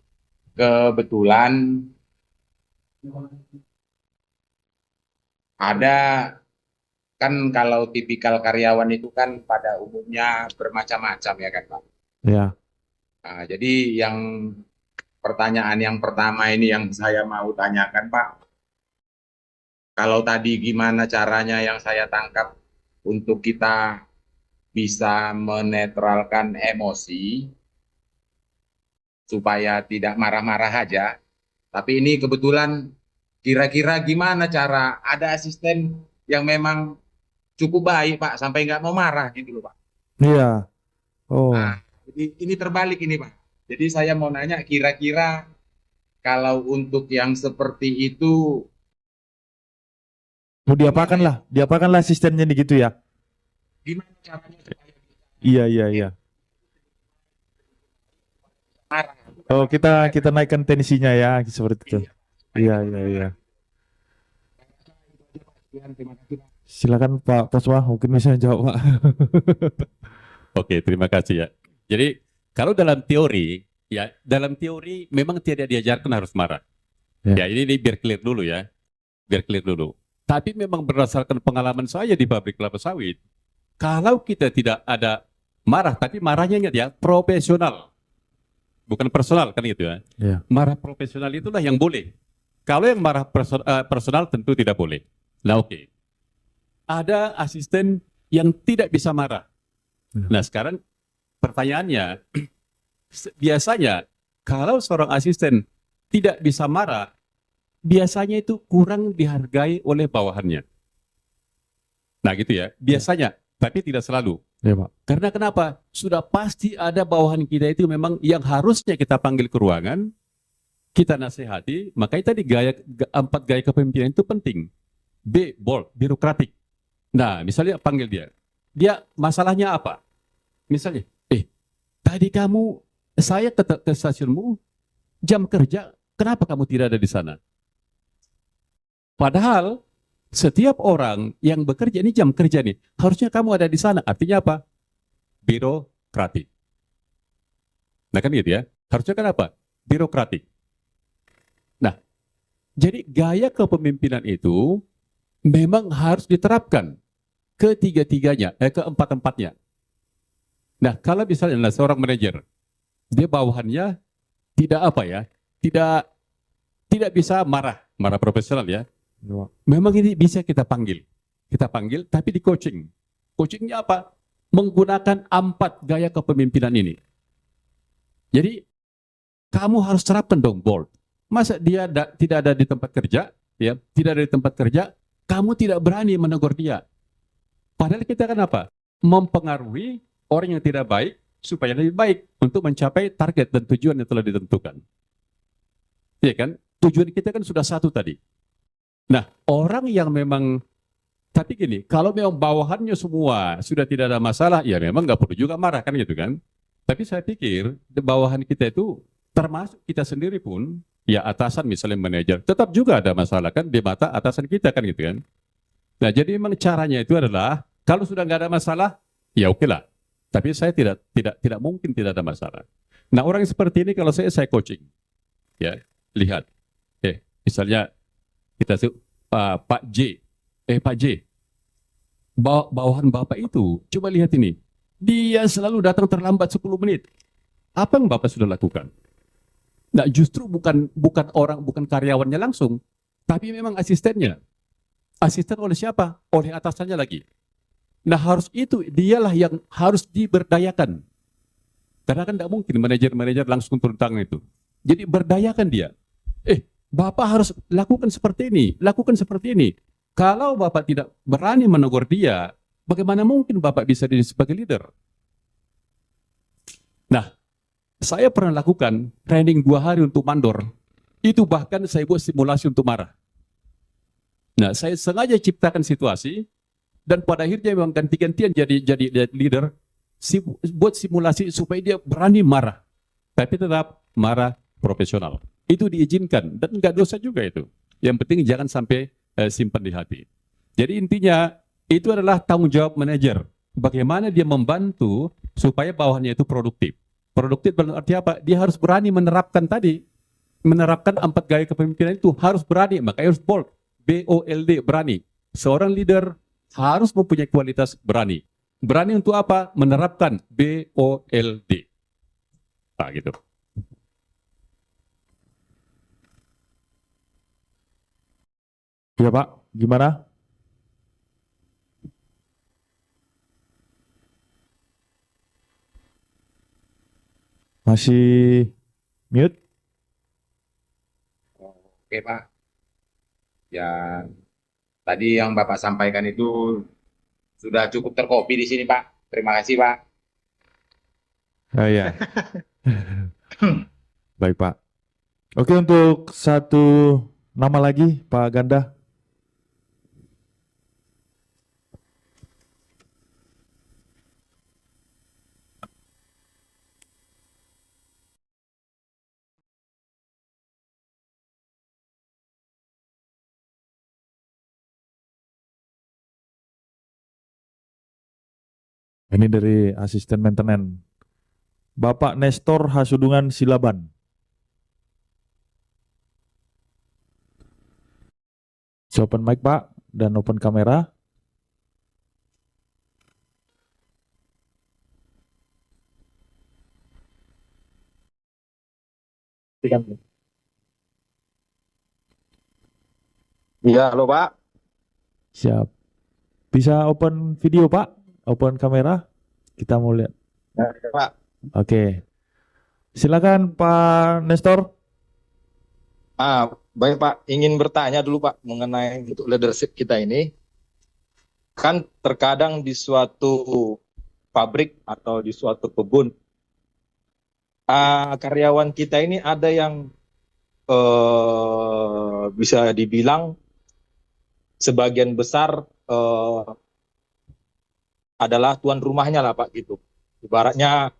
kebetulan ada kan kalau tipikal karyawan itu kan pada umumnya bermacam-macam ya kan Pak. Iya. Nah, jadi yang pertanyaan yang pertama ini yang saya mau tanyakan Pak. Kalau tadi gimana caranya yang saya tangkap untuk kita bisa menetralkan emosi supaya tidak marah-marah aja. Tapi ini kebetulan kira-kira gimana cara ada asisten yang memang cukup baik Pak sampai nggak mau marah gitu loh Pak. Iya. Oh. Nah, jadi ini terbalik ini Pak. Jadi saya mau nanya kira-kira kalau untuk yang seperti itu Mau diapakan lah asistennya nih gitu ya. gimana caranya supaya Iya. marah? Oh, kita naikkan tensinya ya, seperti itu. Iya. Terima kasih Pak. Silakan Pak Poswa, mungkin bisa jawab Pak. Oke, terima kasih ya. Jadi kalau dalam teori memang tidak diajarkan harus marah. Ya. Ya, ini biar clear dulu ya. Biar clear dulu. Tapi memang berdasarkan pengalaman saya di pabrik kelapa sawit, kalau kita tidak ada marah, tapi marahnya ingat ya, profesional. Bukan personal kan gitu ya. Ya. Marah profesional itulah yang boleh. Kalau yang marah personal tentu tidak boleh. Nah, oke. Ada asisten yang tidak bisa marah. Ya. Nah, sekarang pertanyaannya, biasanya kalau seorang asisten tidak bisa marah, biasanya itu kurang dihargai oleh bawahannya. Nah gitu ya, biasanya, tapi tidak selalu. Ya Pak. Karena kenapa? Sudah pasti ada bawahan kita itu memang yang harusnya kita panggil ke ruangan, kita nasihati, makanya tadi 4 gaya kepemimpinan itu penting. B, bold, birokratik. Nah, misalnya panggil dia. Dia masalahnya apa? Misalnya, tadi saya ke stasiunmu, jam kerja, kenapa kamu tidak ada di sana? Padahal setiap orang yang bekerja ini jam kerja nih, harusnya kamu ada di sana. Artinya apa? Birokratik. Nah kan gitu ya. Harusnya kan apa? Birokratik. Nah, jadi gaya kepemimpinan itu memang harus diterapkan keempat-empatnya. Nah, kalau misalnya seorang manajer, dia bawahannya tidak bisa marah profesional ya. Memang ini bisa kita panggil, tapi di coaching. Coachingnya apa? Menggunakan 4 gaya kepemimpinan ini. Jadi kamu harus terapkan dong bold. Masa dia tidak ada di tempat kerja, ya, tidak ada di tempat kerja, kamu tidak berani menegur dia. Padahal kita kan apa? mempengaruhi orang yang tidak baik supaya lebih baik untuk mencapai target dan tujuan yang telah ditentukan. Iya kan? Tujuan kita kan sudah satu tadi. Nah, orang yang memang, tapi gini, kalau memang bawahannya semua sudah tidak ada masalah, ya memang nggak perlu juga marah kan gitu kan. Tapi saya pikir bawahan kita itu termasuk kita sendiri pun, ya atasan misalnya manajer, tetap juga ada masalah kan di mata atasan kita kan gitu kan. Nah, jadi memang caranya itu adalah kalau sudah nggak ada masalah, ya oke lah. Tapi saya tidak mungkin tidak ada masalah. Nah, orang seperti ini kalau saya coaching, ya lihat, misalnya kita Pak J, Pak J, bawahan Bapak itu, coba lihat ini, dia selalu datang terlambat 10 menit. Apa yang Bapak sudah lakukan? Nah, justru bukan karyawannya langsung, tapi memang asistennya. Asisten oleh siapa? Oleh atasannya lagi. Nah, harus itu, dialah yang harus diberdayakan. Karena kan tidak mungkin manajer-manajer langsung turun tangan itu. Jadi berdayakan dia. Bapak harus lakukan seperti ini, lakukan seperti ini. Kalau Bapak tidak berani menegur dia, bagaimana mungkin Bapak bisa jadi sebagai leader? Nah, saya pernah lakukan training 2 hari untuk mandor. Itu bahkan saya buat simulasi untuk marah. Nah, saya sengaja ciptakan situasi, dan pada akhirnya memang ganti-gantian jadi leader, buat simulasi supaya dia berani marah. Tapi tetap marah profesional. Itu diizinkan dan nggak dosa juga itu. Yang penting jangan sampai simpan di hati. Jadi intinya itu adalah tanggung jawab manajer. Bagaimana dia membantu supaya bawahannya itu produktif. Produktif berarti apa? Dia harus berani menerapkan tadi. Menerapkan 4 gaya kepemimpinan itu harus berani. Makanya harus bold. BOLD, berani. Seorang leader harus mempunyai kualitas berani. Berani untuk apa? Menerapkan BOLD. Nah, gitu. Ya Pak, gimana? Masih mute? Oke Pak, ya tadi yang Bapak sampaikan itu sudah cukup terkopi di sini Pak. Terima kasih Pak. Oh iya. Baik Pak. Oke, untuk satu nama lagi Pak Ganda. Ini dari asisten maintenance. Bapak Nestor Hasudungan Silaban. Open mic Pak dan open kamera. Iya, halo Pak. Siap. Bisa open video Pak? Open kamera. Kita mau lihat. Ya, Pak. Oke. Silakan Pak Nestor. Baik Pak, ingin bertanya dulu Pak mengenai untuk leadership kita ini. Kan terkadang di suatu pabrik atau di suatu kebun, karyawan kita ini ada yang bisa dibilang sebagian besar adalah tuan rumahnya lah Pak gitu. Ibaratnya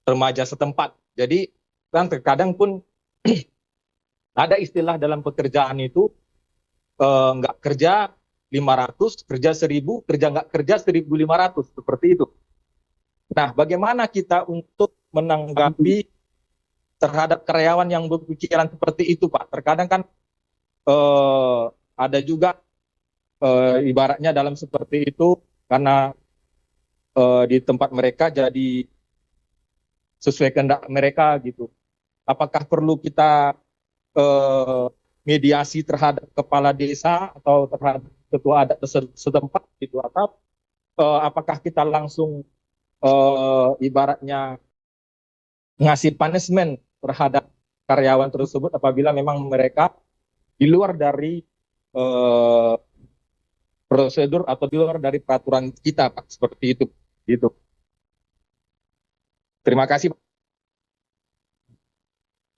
remaja setempat. Jadi kan terkadang pun ada istilah dalam pekerjaan itu nggak kerja 500, kerja 1000, kerja nggak kerja 1500, seperti itu. Nah, bagaimana kita untuk menanggapi terhadap karyawan yang berpikiran seperti itu Pak? Terkadang kan ada juga ibaratnya dalam seperti itu karena di tempat mereka jadi sesuai kehendak mereka gitu. Apakah perlu kita mediasi terhadap kepala desa atau terhadap ketua adat setempat gitu, atau apakah kita langsung ibaratnya ngasih punishment terhadap karyawan tersebut apabila memang mereka di luar dari prosedur atau di luar dari peraturan kita, Pak. Seperti itu. Gitu. Terima kasih, Pak.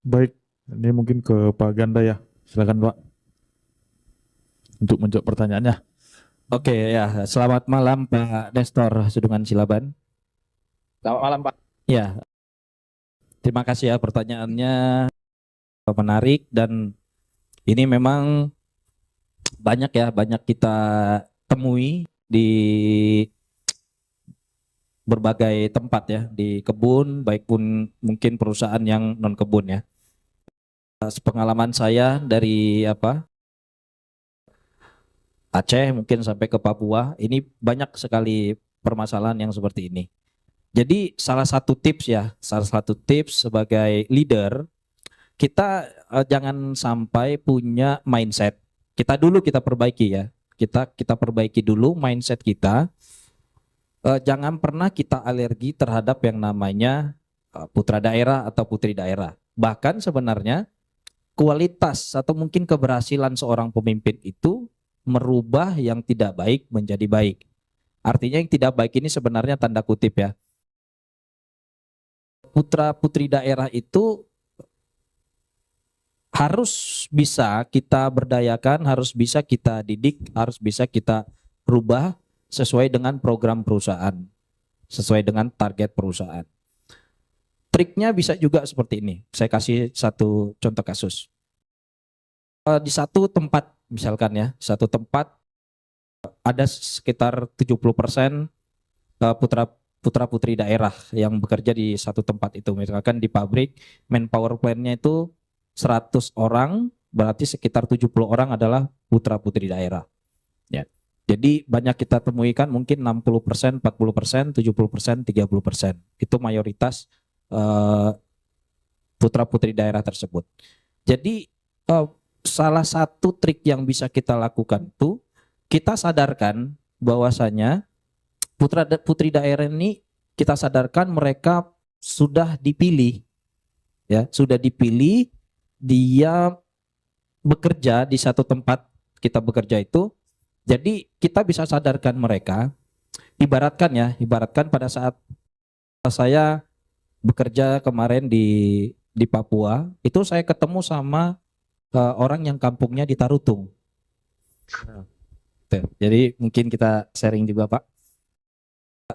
Baik, ini mungkin ke Pak Ganda ya. Silakan Pak untuk menjawab pertanyaannya. Oke ya, selamat malam Pak Nestor Sudungan Silaban. Selamat malam, Pak. Ya, terima kasih ya pertanyaannya menarik dan ini memang banyak kita temui di berbagai tempat ya, di kebun baik pun mungkin perusahaan yang non kebun ya. Sepengalaman saya dari Aceh mungkin sampai ke Papua, ini banyak sekali permasalahan yang seperti ini. Jadi salah satu tips sebagai leader, kita jangan sampai punya mindset. Kita perbaiki ya. Kita perbaiki dulu mindset kita. Jangan pernah kita alergi terhadap yang namanya putra daerah atau putri daerah. Bahkan sebenarnya kualitas atau mungkin keberhasilan seorang pemimpin itu merubah yang tidak baik menjadi baik. Artinya yang tidak baik ini sebenarnya tanda kutip ya. Putra putri daerah itu harus bisa kita berdayakan, harus bisa kita didik, harus bisa kita rubah sesuai dengan program perusahaan, sesuai dengan target perusahaan. Triknya bisa juga seperti ini. Saya kasih satu contoh kasus. Di satu tempat misalkan ya, satu tempat ada sekitar 70% putra putri daerah yang bekerja di satu tempat itu. Misalkan di pabrik, manpower plan-nya itu 100 orang, berarti sekitar 70 orang adalah putra putri daerah. Ya. Jadi banyak kita temuikan mungkin 60%, 40%, 70%, 30%. Itu mayoritas putra putri daerah tersebut. Jadi salah satu trik yang bisa kita lakukan itu kita sadarkan bahwasanya putra putri daerah ini, kita sadarkan mereka sudah dipilih ya, sudah dipilih, dia bekerja di satu tempat kita bekerja itu. Jadi kita bisa sadarkan mereka, ibaratkan pada saat saya bekerja kemarin di Papua, itu saya ketemu sama orang yang kampungnya di Tarutung. Tuh, jadi mungkin kita sharing juga Pak.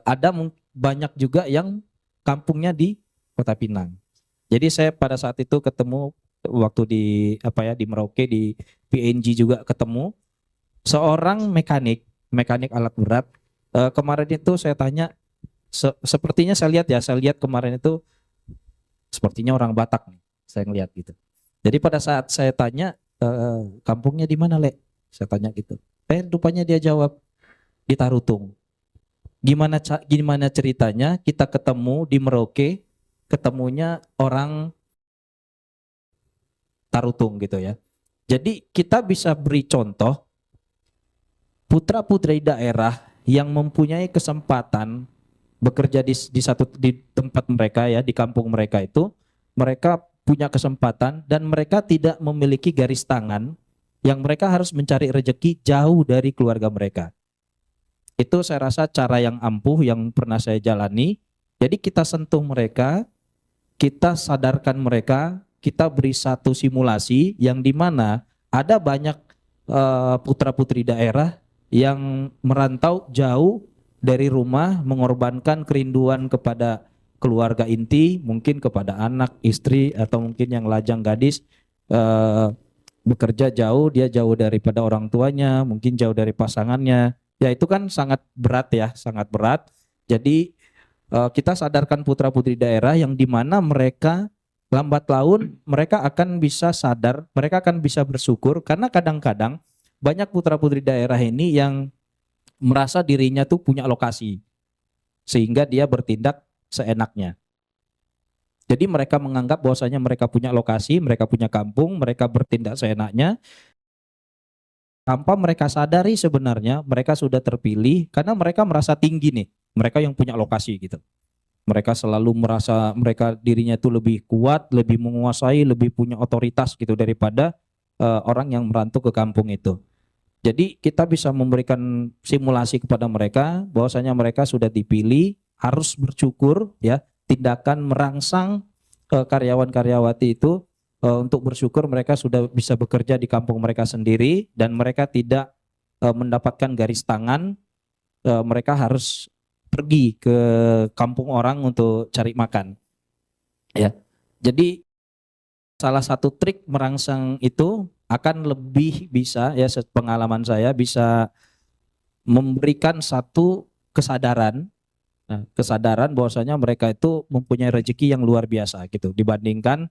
Ada banyak juga yang kampungnya di Kota Pinang. Jadi saya pada saat itu ketemu waktu di di Merauke, di PNG juga ketemu seorang mekanik alat berat. Kemarin itu saya tanya, sepertinya saya lihat kemarin itu sepertinya orang Batak nih, saya ngelihat gitu. Jadi pada saat saya tanya, kampungnya di mana Le? Saya tanya gitu. Rupanya dia jawab di Tarutung. Gimana ceritanya kita ketemu di Merauke, ketemunya orang Tarutung gitu ya. Jadi kita bisa beri contoh putra putri daerah yang mempunyai kesempatan bekerja di tempat mereka ya, di kampung mereka itu, mereka punya kesempatan dan mereka tidak memiliki garis tangan yang mereka harus mencari rezeki jauh dari keluarga mereka. Itu saya rasa cara yang ampuh yang pernah saya jalani. Jadi kita sentuh mereka, kita sadarkan mereka, kita beri satu simulasi yang dimana ada banyak putra-putri daerah yang merantau jauh dari rumah, mengorbankan kerinduan kepada keluarga inti, mungkin kepada anak, istri, atau mungkin yang lajang gadis, bekerja jauh, dia jauh daripada orang tuanya, mungkin jauh dari pasangannya. Ya itu kan sangat berat ya, sangat berat. Jadi kita sadarkan putra-putri daerah yang dimana mereka lambat laun mereka akan bisa sadar, mereka akan bisa bersyukur, karena kadang-kadang banyak putra-putri daerah ini yang merasa dirinya tuh punya lokasi, sehingga dia bertindak seenaknya. Jadi mereka menganggap bahwasanya mereka punya lokasi, mereka punya kampung, mereka bertindak seenaknya, tanpa mereka sadari sebenarnya mereka sudah terpilih karena mereka merasa tinggi nih, mereka yang punya lokasi gitu. Mereka selalu merasa mereka dirinya itu lebih kuat, lebih menguasai, lebih punya otoritas gitu daripada orang yang merantau ke kampung itu. Jadi kita bisa memberikan simulasi kepada mereka bahwasanya mereka sudah dipilih, harus bersyukur ya, tindakan merangsang karyawan-karyawati itu untuk bersyukur mereka sudah bisa bekerja di kampung mereka sendiri dan mereka tidak mendapatkan garis tangan, mereka harus pergi ke kampung orang untuk cari makan. Ya. Jadi salah satu trik merangsang itu akan lebih bisa ya, pengalaman saya bisa memberikan satu kesadaran, kesadaran bahwasanya mereka itu mempunyai rezeki yang luar biasa gitu dibandingkan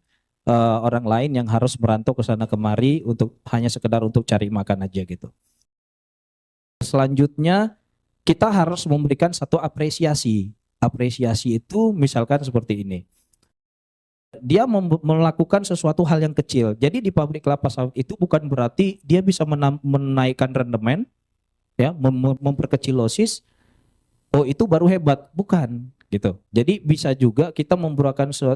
orang lain yang harus merantau ke sana kemari untuk hanya sekedar untuk cari makan aja gitu. Selanjutnya kita harus memberikan satu apresiasi. Apresiasi itu misalkan seperti ini. Dia melakukan sesuatu hal yang kecil. Jadi di pabrik kelapa sawit itu bukan berarti dia bisa menaikkan rendemen, ya, memperkecil losis. Oh itu baru hebat, bukan gitu. Jadi bisa juga kita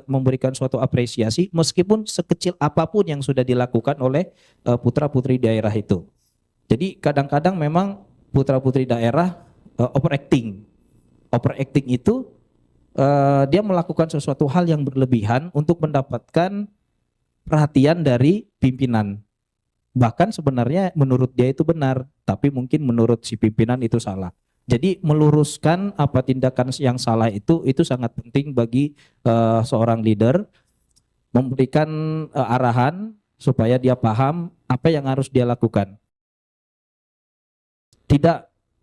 memberikan suatu apresiasi meskipun sekecil apapun yang sudah dilakukan oleh putra-putri daerah itu. Jadi kadang-kadang memang putra-putri daerah overacting. Overacting itu dia melakukan sesuatu hal yang berlebihan untuk mendapatkan perhatian dari pimpinan. Bahkan sebenarnya menurut dia itu benar, tapi mungkin menurut si pimpinan itu salah. Jadi meluruskan apa tindakan yang salah itu sangat penting bagi seorang leader, memberikan arahan supaya dia paham apa yang harus dia lakukan.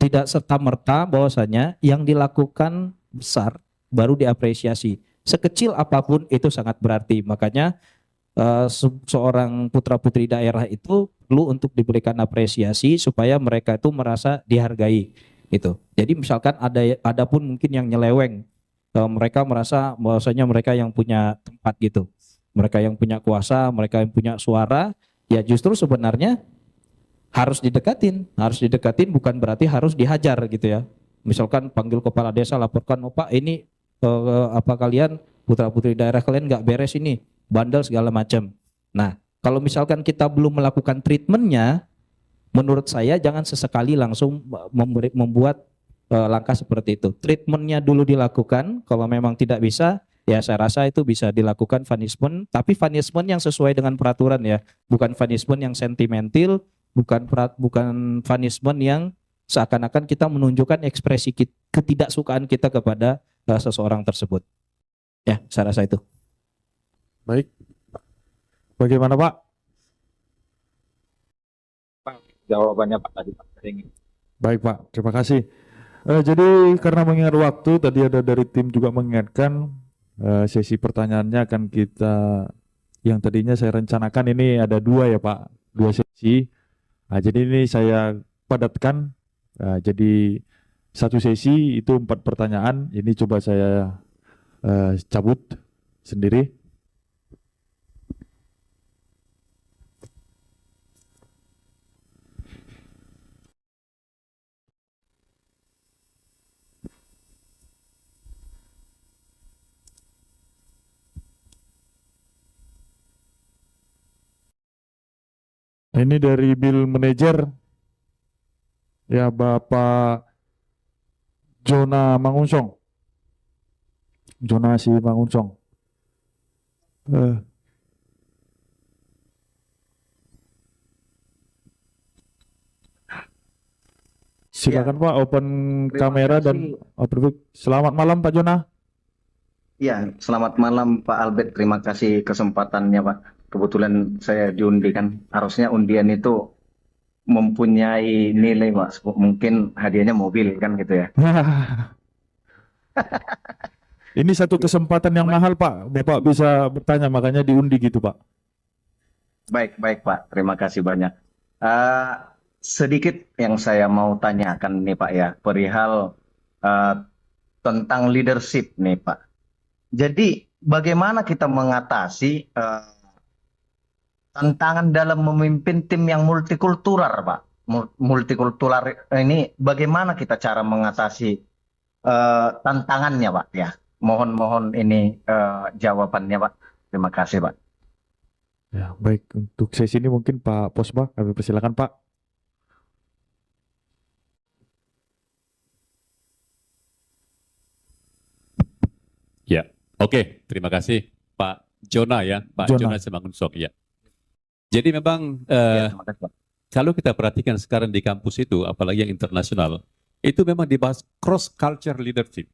Tidak serta-merta bahwasanya yang dilakukan besar baru diapresiasi. Sekecil apapun itu sangat berarti. Makanya seorang putra-putri daerah itu perlu untuk diberikan apresiasi supaya mereka itu merasa dihargai. Gitu. Jadi misalkan ada pun mungkin yang nyeleweng, mereka merasa bahwasanya mereka yang punya tempat gitu. Mereka yang punya kuasa, mereka yang punya suara, ya justru sebenarnya harus didekatin bukan berarti harus dihajar gitu ya. Misalkan panggil kepala desa laporkan, "Oh Pak, ini apa kalian putra-putri daerah kalian nggak beres ini, bandel segala macam." Nah, kalau misalkan kita belum melakukan treatmentnya, menurut saya jangan sesekali langsung membuat langkah seperti itu. Treatmentnya dulu dilakukan, kalau memang tidak bisa, ya saya rasa itu bisa dilakukan punishment, tapi punishment yang sesuai dengan peraturan ya, bukan punishment yang sentimental, bukan punishment yang seakan-akan kita menunjukkan ekspresi ketidaksukaan kita kepada seseorang tersebut. Ya, saya rasa itu. Baik. Bagaimana Pak? Jawabannya Pak tadi Pak. Baik Pak, terima kasih. Jadi karena mengingat waktu, tadi ada dari tim juga mengingatkan sesi pertanyaannya akan kita, yang tadinya saya rencanakan ini ada 2 ya Pak, 2 sesi. Nah, jadi ini saya padatkan. Jadi 1 sesi itu 4 pertanyaan. Ini coba saya cabut sendiri. Ini dari Bill Manager ya, Bapak Jona Mangunsong. Jona si Mangunsong. Silakan Pak, open Terima kamera dan kasih. perfect. Selamat malam Pak Jona. Ya, selamat malam Pak Albert. Terima kasih kesempatannya Pak. Kebetulan saya diundi kan. Harusnya undian itu mempunyai nilai Pak. Mungkin hadiahnya mobil kan gitu ya. Ini satu kesempatan yang mahal Pak. Bapak bisa bertanya, makanya diundi gitu Pak. Baik, baik Pak. Terima kasih banyak. Sedikit yang saya mau tanyakan nih Pak ya. Perihal tentang leadership nih Pak. Jadi bagaimana kita mengatasi tantangan dalam memimpin tim yang multikultural, Pak? Multikultural ini bagaimana kita cara mengatasi tantangannya, Pak? Ya, mohon ini jawabannya, Pak. Terima kasih, Pak. Ya, baik. Untuk sesi ini mungkin Pak Posbah, kami persilakan Pak. Ya, oke, terima kasih Pak Jona ya, Pak Jona. Jona Simangunsong ya. Jadi memang Ya, terima kasih Pak. kalau kita perhatikan sekarang di kampus itu, apalagi yang internasional, itu memang dibahas cross culture leadership.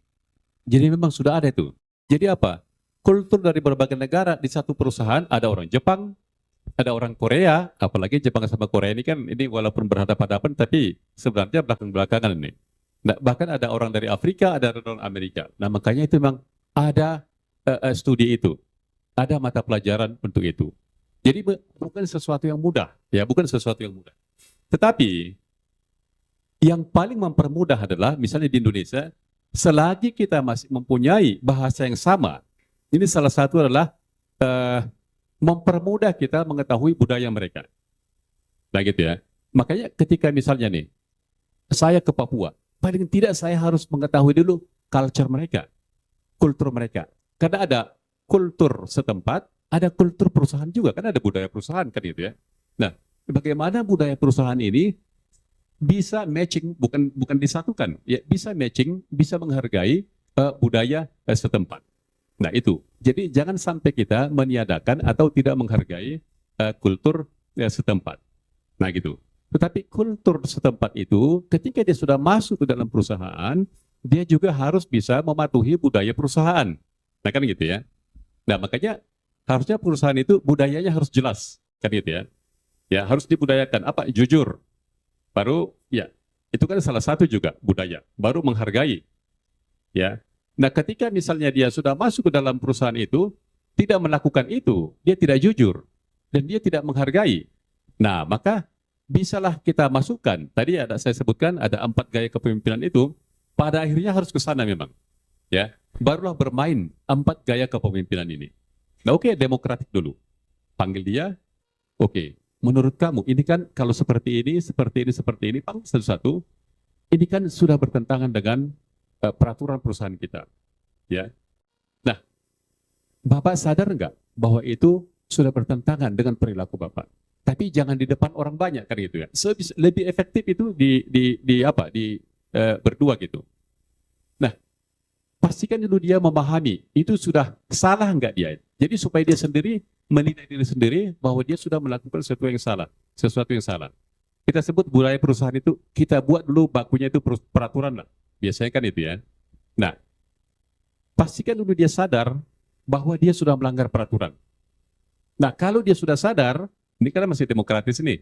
Jadi memang sudah ada itu. Jadi apa? Kultur dari berbagai negara di satu perusahaan, ada orang Jepang, ada orang Korea, apalagi Jepang sama Korea ini kan ini walaupun berhadapan-hadapan tapi sebenarnya belakang-belakangan ini. Nah, bahkan ada orang dari Afrika, ada orang Amerika. Nah, makanya itu memang ada studi itu, ada mata pelajaran untuk itu. Jadi bukan sesuatu yang mudah, ya bukan sesuatu yang mudah. Tetapi yang paling mempermudah adalah misalnya di Indonesia, selagi kita masih mempunyai bahasa yang sama, ini salah satu adalah mempermudah kita mengetahui budaya mereka. Nah gitu ya. Makanya ketika misalnya nih, saya ke Papua, paling tidak saya harus mengetahui dulu culture mereka, kultur mereka. Karena ada kultur setempat, ada kultur perusahaan juga, kan ada budaya perusahaan kan gitu ya. Nah, bagaimana budaya perusahaan ini bisa matching, bukan disatukan, ya bisa matching, bisa menghargai budaya setempat. Nah itu, jadi jangan sampai kita meniadakan atau tidak menghargai kultur setempat. Nah gitu. Tetapi kultur setempat itu, ketika dia sudah masuk ke dalam perusahaan, dia juga harus bisa mematuhi budaya perusahaan. Nah kan gitu ya. Nah makanya harusnya perusahaan itu budayanya harus jelas, kan gitu ya. Ya harus dibudayakan. Apa? Jujur. Baru ya itu kan salah satu juga budaya. Baru menghargai. Ya. Nah ketika misalnya dia sudah masuk ke dalam perusahaan itu, tidak melakukan itu, dia tidak jujur dan dia tidak menghargai. Nah maka bisalah kita masukkan. Tadi ada saya sebutkan ada 4 gaya kepemimpinan itu. Pada akhirnya harus ke sana memang. Ya. Barulah bermain 4 gaya kepemimpinan ini. Nah oke, demokratik dulu. Panggil dia, oke. Menurut kamu, ini kan kalau seperti ini, panggil satu-satu. Ini kan sudah bertentangan dengan peraturan perusahaan kita. Ya. Nah, Bapak sadar nggak bahwa itu sudah bertentangan dengan perilaku Bapak? Tapi jangan di depan orang banyak kan gitu ya. Lebih efektif itu berdua gitu. Nah, pastikan dulu dia memahami itu sudah salah nggak dia. Jadi supaya dia sendiri menilai diri sendiri bahwa dia sudah melakukan sesuatu yang salah. Kita sebut budaya perusahaan itu kita buat dulu bakunya itu peraturan lah. Biasanya kan itu ya. Nah, pastikan dulu dia sadar bahwa dia sudah melanggar peraturan. Nah, kalau dia sudah sadar, ini kan masih demokratis ini.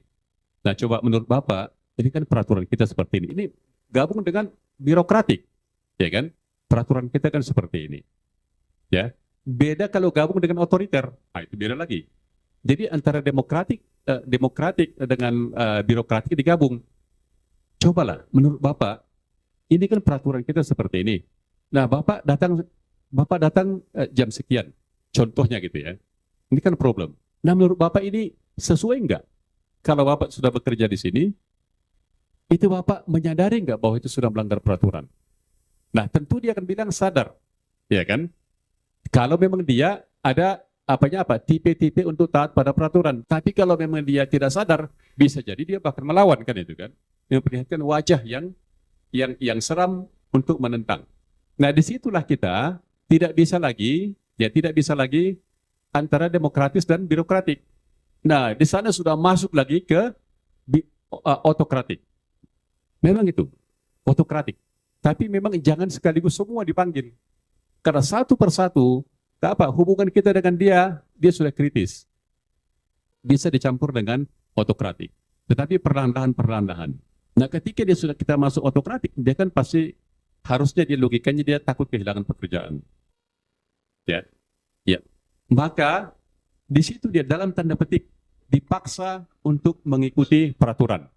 Nah, coba menurut Bapak, ini kan peraturan kita seperti ini. Ini gabung dengan birokratik, ya kan? Peraturan kita kan seperti ini. Ya. Beda kalau gabung dengan otoriter. Nah, itu beda lagi. Jadi antara demokratik dengan birokratik digabung. Cobalah menurut Bapak, ini kan peraturan kita seperti ini. Nah, Bapak datang jam sekian. Contohnya gitu ya. Ini kan problem. Nah, menurut Bapak ini sesuai enggak? Kalau Bapak sudah bekerja di sini, itu Bapak menyadari enggak bahwa itu sudah melanggar peraturan? Nah, tentu dia akan bilang sadar. Ya kan? Kalau memang dia ada tipe-tipe untuk taat pada peraturan. Tapi kalau memang dia tidak sadar, bisa jadi dia bahkan melawan kan itu kan. Memperlihatkan wajah yang seram untuk menentang. Nah, disitulah kita tidak bisa lagi antara demokratis dan birokratik. Nah, di sana sudah masuk lagi ke otokratik. Memang itu, otokratik. Tapi memang jangan sekaligus semua dipanggil. Karena satu persatu, hubungan kita dengan dia sudah kritis. Bisa dicampur dengan otokratik. Tetapi perlahan-lahan. Nah, ketika kita masuk otokratik, dia kan pasti harusnya logikanya dia takut kehilangan pekerjaan. Ya. Ya. Maka di situ dia dalam tanda petik dipaksa untuk mengikuti peraturan.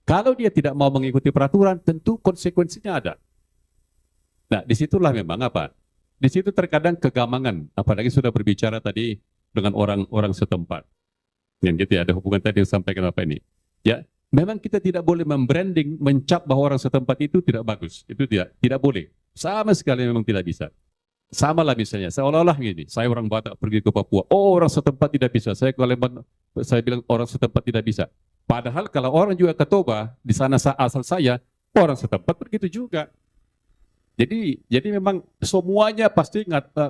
Kalau dia tidak mau mengikuti peraturan, tentu konsekuensinya ada. Nah, disitulah memang di situ terkadang kegamangan, apalagi sudah berbicara tadi dengan orang-orang setempat. Yang gitu ya, ada hubungan tadi yang sampaikan ini. Ya, memang kita tidak boleh membranding, mencap bahwa orang setempat itu tidak bagus. Itu tidak boleh. Sama sekali memang tidak bisa. Sama lah misalnya, seolah-olah gini, saya orang Batak pergi ke Papua, orang setempat tidak bisa. Saya ke Palembang, saya bilang orang setempat tidak bisa. Padahal kalau orang juga ke Toba, di sana asal saya, orang setempat begitu juga. Jadi memang semuanya pasti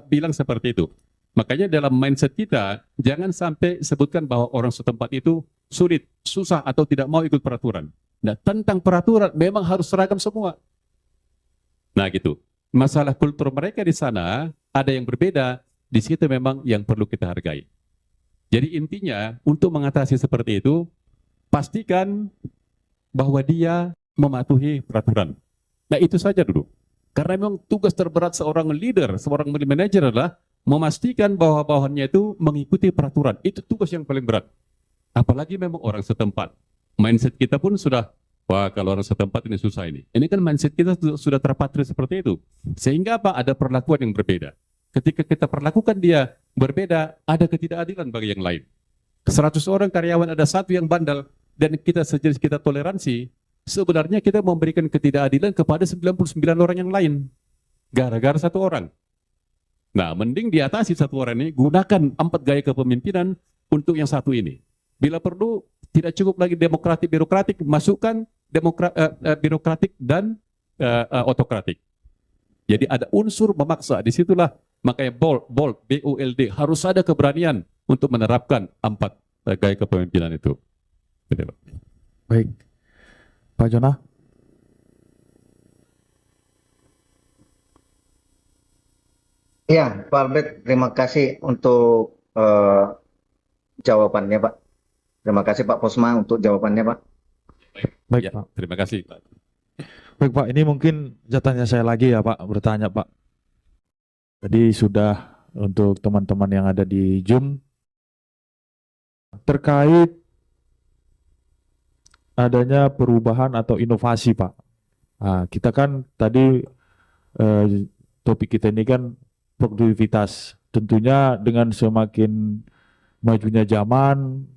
bilang seperti itu. Makanya dalam mindset kita, jangan sampai sebutkan bahwa orang setempat itu sulit, susah, atau tidak mau ikut peraturan. Nah, tentang peraturan memang harus seragam semua. Nah gitu. Masalah kultur mereka di sana ada yang berbeda, di situ memang yang perlu kita hargai. Jadi intinya untuk mengatasi seperti itu, pastikan bahwa dia mematuhi peraturan. Nah itu saja dulu. Karena memang tugas terberat seorang leader, seorang manajer adalah memastikan bahwa bawahannya itu mengikuti peraturan. Itu tugas yang paling berat. Apalagi memang orang setempat. Mindset kita pun sudah, wah kalau orang setempat ini susah ini. Ini kan mindset kita sudah terpatri seperti itu. Sehingga apa? Ada perlakuan yang berbeda. Ketika kita perlakukan dia berbeda, ada ketidakadilan bagi yang lain. 100 orang karyawan ada satu yang bandel, dan kita sejenis kita toleransi, sebenarnya kita memberikan ketidakadilan kepada 99 orang yang lain. Gara-gara satu orang. Nah, mending diatasi satu orang ini, gunakan 4 gaya kepemimpinan untuk yang satu ini. Bila perlu, tidak cukup lagi birokratik, masukkan birokratik dan otokratik. Jadi ada unsur memaksa, disitulah makanya bold, BOLD, harus ada keberanian untuk menerapkan 4 gaya kepemimpinan itu. Gitu, Pak. Baik, Pak Jonah. Ya, Pak Albert, terima kasih untuk jawabannya, Pak. Terima kasih Pak Posma untuk jawabannya, Pak. Baik, Ya, Pak. terima kasih, Pak. Baik, Pak. Ini mungkin jatahnya saya lagi ya, Pak, bertanya, Pak. Tadi sudah untuk teman-teman yang ada di Zoom terkait adanya perubahan atau inovasi, Pak. Nah, kita kan tadi topik kita ini kan produktivitas. Tentunya dengan semakin majunya zaman,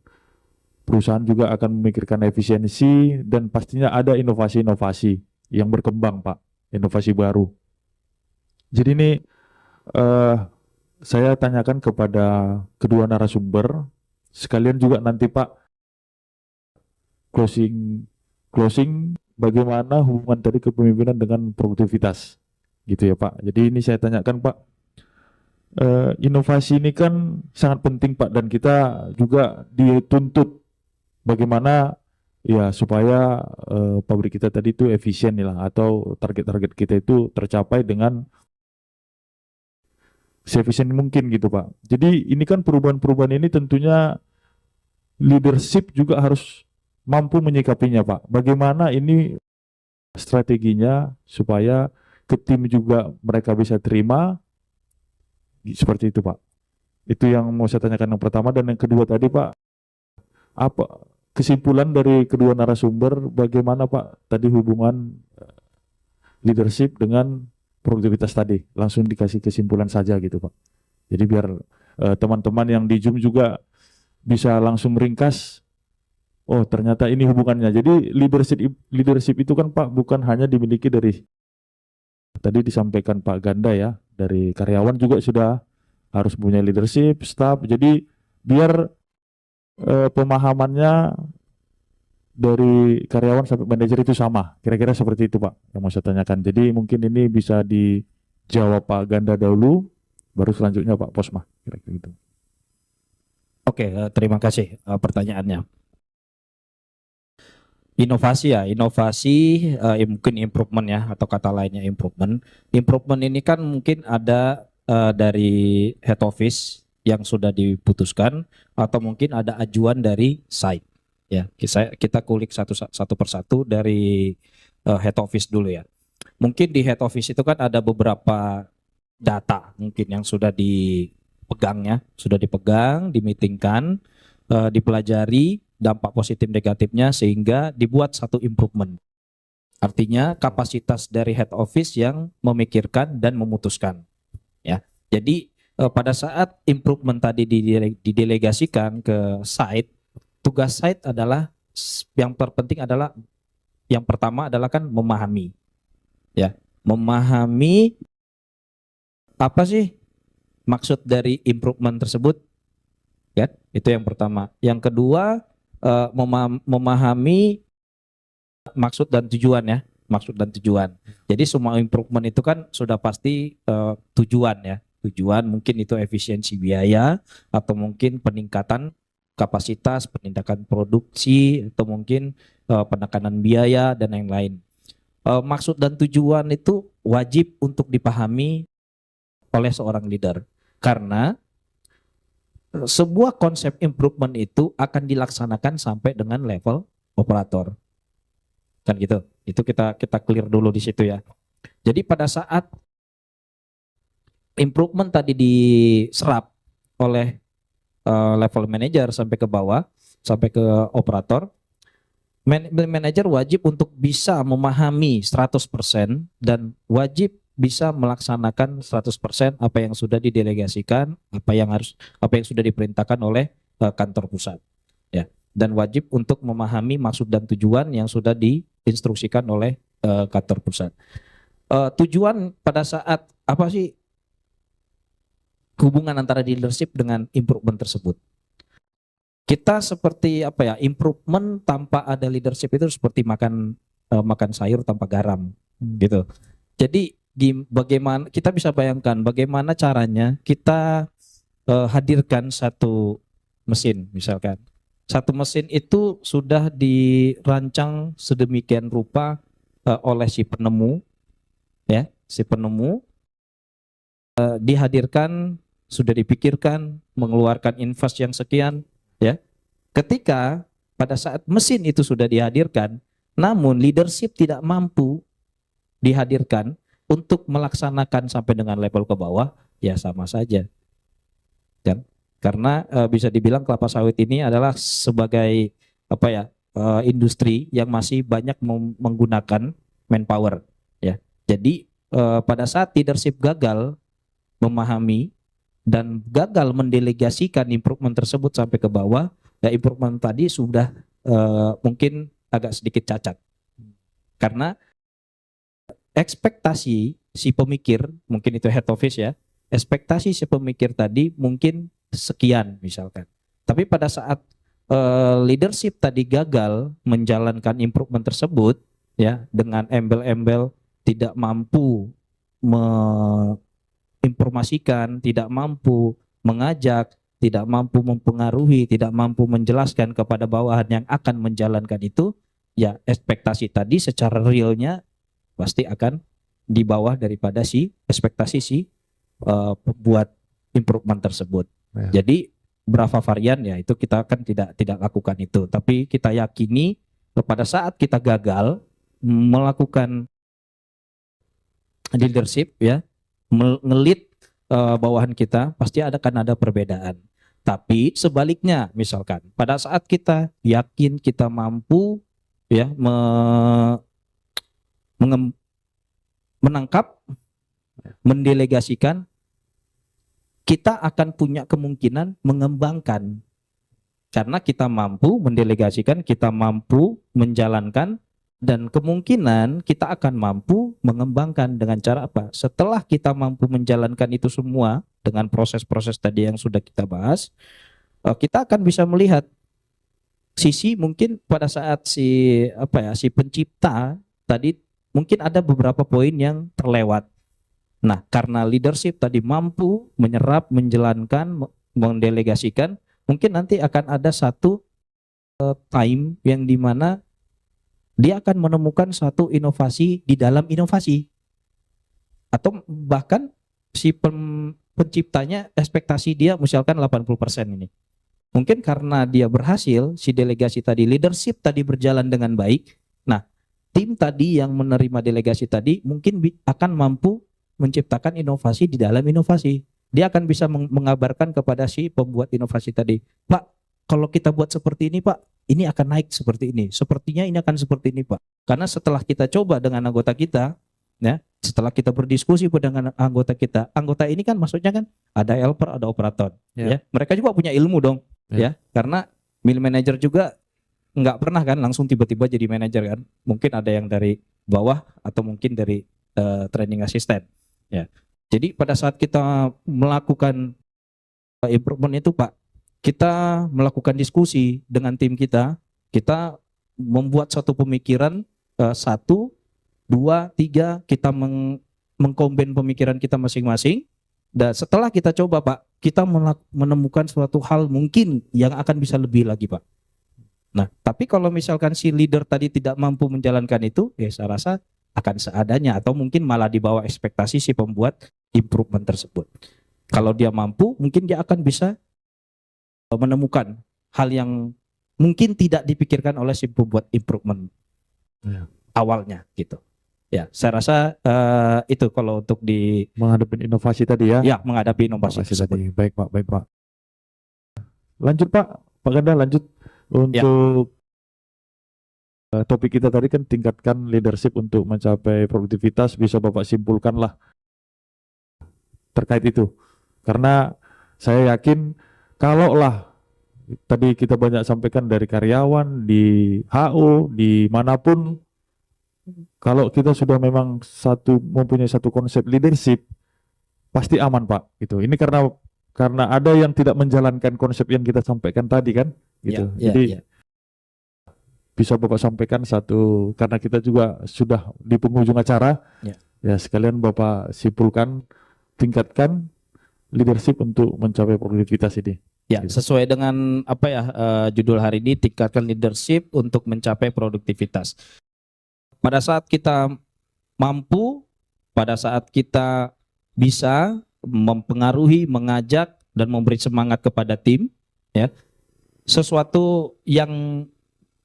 perusahaan juga akan memikirkan efisiensi dan pastinya ada inovasi-inovasi yang berkembang, Pak. Inovasi baru. Jadi ini saya tanyakan kepada kedua narasumber, sekalian juga nanti Pak closing bagaimana hubungan tadi kepemimpinan dengan produktivitas, gitu ya Pak. Jadi ini saya tanyakan Pak, inovasi ini kan sangat penting Pak, dan kita juga dituntut bagaimana ya supaya pabrik kita tadi itu efisien lah, atau target-target kita itu tercapai dengan seefisien mungkin gitu Pak. Jadi ini kan perubahan-perubahan ini tentunya leadership juga harus mampu menyikapinya Pak. Bagaimana ini strateginya supaya ke tim juga mereka bisa terima, seperti itu Pak. Itu yang mau saya tanyakan yang pertama. Dan yang kedua tadi Pak, apa kesimpulan dari kedua narasumber bagaimana Pak tadi hubungan leadership dengan produktivitas tadi? Langsung dikasih kesimpulan saja gitu Pak. Jadi biar teman-teman yang di Zoom juga bisa langsung ringkas, oh ternyata ini hubungannya. Jadi leadership itu kan Pak bukan hanya dimiliki dari, tadi disampaikan Pak Ganda ya, dari karyawan juga sudah harus punya leadership, staff. Jadi biar pemahamannya dari karyawan sampai manajer itu sama. Kira-kira seperti itu Pak yang mau saya tanyakan. Jadi mungkin ini bisa dijawab Pak Ganda dahulu, baru selanjutnya Pak Posma. Kira-kira gitu. Oke, terima kasih pertanyaannya. Inovasi ya, mungkin improvement ya, atau kata lainnya improvement. Improvement ini kan mungkin ada dari head office yang sudah diputuskan, atau mungkin ada ajuan dari site. Ya, kita kulik satu persatu dari head office dulu ya. Mungkin di head office itu kan ada beberapa data mungkin yang sudah dipegang, dimitingkan, dipelajari dampak positif negatifnya sehingga dibuat satu improvement. Artinya kapasitas dari head office yang memikirkan dan memutuskan. Ya, jadi pada saat improvement tadi didelegasikan ke site, tugas site adalah yang terpenting adalah yang pertama adalah kan memahami, ya, memahami apa sih maksud dari improvement tersebut, ya, itu yang pertama. Yang kedua memahami maksud dan tujuan ya, maksud dan tujuan. Jadi semua improvement itu kan sudah pasti tujuan ya. Tujuan mungkin itu efisiensi biaya atau mungkin peningkatan kapasitas, peningkatan produksi atau mungkin penekanan biaya dan lain-lain. Maksud dan tujuan itu wajib untuk dipahami oleh seorang leader karena sebuah konsep improvement itu akan dilaksanakan sampai dengan level operator. Kan gitu. Itu kita clear dulu di situ ya. Jadi pada saat improvement tadi diserap oleh level manager sampai ke bawah, sampai ke operator, manajer wajib untuk bisa memahami 100% dan wajib bisa melaksanakan 100% apa yang sudah didelegasikan, apa yang sudah diperintahkan oleh kantor pusat. Ya, dan wajib untuk memahami maksud dan tujuan yang sudah diinstruksikan oleh kantor pusat. Tujuan pada saat apa sih hubungan antara leadership dengan improvement tersebut? Kita seperti apa ya, improvement tanpa ada leadership itu seperti makan sayur tanpa garam gitu. Jadi bagaimana kita bisa bayangkan bagaimana caranya kita hadirkan satu mesin misalkan. Satu mesin itu sudah dirancang sedemikian rupa oleh si penemu ya, dihadirkan, sudah dipikirkan, mengeluarkan invest yang sekian ya. Ketika pada saat mesin itu sudah dihadirkan, namun leadership tidak mampu dihadirkan untuk melaksanakan sampai dengan level ke bawah, ya sama saja. Dan karena bisa dibilang kelapa sawit ini adalah sebagai apa ya, industri yang masih banyak menggunakan manpower ya. Jadi pada saat leadership gagal memahami dan gagal mendelegasikan improvement tersebut sampai ke bawah, ya improvement tadi sudah mungkin agak sedikit cacat. Karena ekspektasi si pemikir, mungkin itu head office ya, ekspektasi si pemikir tadi mungkin sekian misalkan. Tapi pada saat leadership tadi gagal menjalankan improvement tersebut ya, dengan embel-embel tidak mampu menginformasikan, tidak mampu mengajak, tidak mampu mempengaruhi, tidak mampu menjelaskan kepada bawahan yang akan menjalankan itu, ya ekspektasi tadi secara realnya pasti akan di bawah daripada si ekspektasi si pembuat improvement tersebut. Ya. Jadi berapa varian ya itu kita akan tidak lakukan itu, tapi kita yakini pada saat kita gagal melakukan leadership ya, ngelit bawahan kita, pasti akan ada perbedaan. Tapi sebaliknya misalkan pada saat kita yakin kita mampu ya menangkap, mendelegasikan, kita akan punya kemungkinan mengembangkan. Karena kita mampu mendelegasikan, kita mampu menjalankan, dan kemungkinan kita akan mampu mengembangkan dengan cara apa? Setelah kita mampu menjalankan itu semua dengan proses-proses tadi yang sudah kita bahas, kita akan bisa melihat sisi mungkin pada saat si pencipta tadi mungkin ada beberapa poin yang terlewat. Nah, karena leadership tadi mampu menyerap, menjalankan, mendelegasikan, mungkin nanti akan ada satu time yang dimana dia akan menemukan suatu inovasi di dalam inovasi. Atau bahkan si penciptanya ekspektasi dia misalkan 80% ini. Mungkin karena dia berhasil, si delegasi tadi, leadership tadi berjalan dengan baik. Nah, tim tadi yang menerima delegasi tadi mungkin akan mampu menciptakan inovasi di dalam inovasi. Dia akan bisa mengabarkan kepada si pembuat inovasi tadi, Pak, kalau kita buat seperti ini Pak, ini akan naik seperti ini. Sepertinya ini akan seperti ini Pak. Karena setelah kita coba dengan anggota kita, ya, setelah kita berdiskusi dengan anggota kita, anggota ini kan maksudnya kan ada helper, ada operator, ya. Mereka juga punya ilmu dong, ya. Karena middle manager juga nggak pernah kan langsung tiba-tiba jadi manajer kan. Mungkin ada yang dari bawah atau mungkin dari training assistant, ya. Jadi pada saat kita melakukan improvement itu Pak, kita melakukan diskusi dengan tim kita membuat satu pemikiran satu 2, 3 kita mengkombin pemikiran kita masing-masing. Dan setelah kita coba Pak, kita menemukan suatu hal mungkin yang akan bisa lebih lagi Pak. Nah, tapi kalau misalkan si leader tadi tidak mampu menjalankan itu, ya saya rasa akan seadanya atau mungkin malah di bawah ekspektasi si pembuat improvement tersebut. Kalau dia mampu, mungkin dia akan bisa menemukan hal yang mungkin tidak dipikirkan oleh si pembuat improvement awalnya gitu. Ya, saya rasa itu kalau untuk Menghadapi inovasi tadi ya. ya menghadapi inovasi Inovasi tersebut. tadi. Baik Pak, baik Pak. Lanjut Pak Ganda, lanjut untuk topik kita tadi kan tingkatkan leadership untuk mencapai produktivitas. Bisa Bapak simpulkan lah terkait itu. Karena saya yakin kalau lah tadi kita banyak sampaikan dari karyawan, di HO, di manapun, kalau kita sudah memang mempunyai satu konsep leadership, pasti aman Pak. Gitu. Ini karena ada yang tidak menjalankan konsep yang kita sampaikan tadi kan, gitu. Jadi bisa Bapak sampaikan satu, karena kita juga sudah di penghujung acara, ya sekalian Bapak simpulkan, tingkatkan leadership untuk mencapai produktivitas ini. Ya, sesuai dengan apa ya judul hari ini, tingkatkan leadership untuk mencapai produktivitas. Pada saat kita mampu, pada saat kita bisa mempengaruhi, mengajak dan memberi semangat kepada tim, ya, sesuatu yang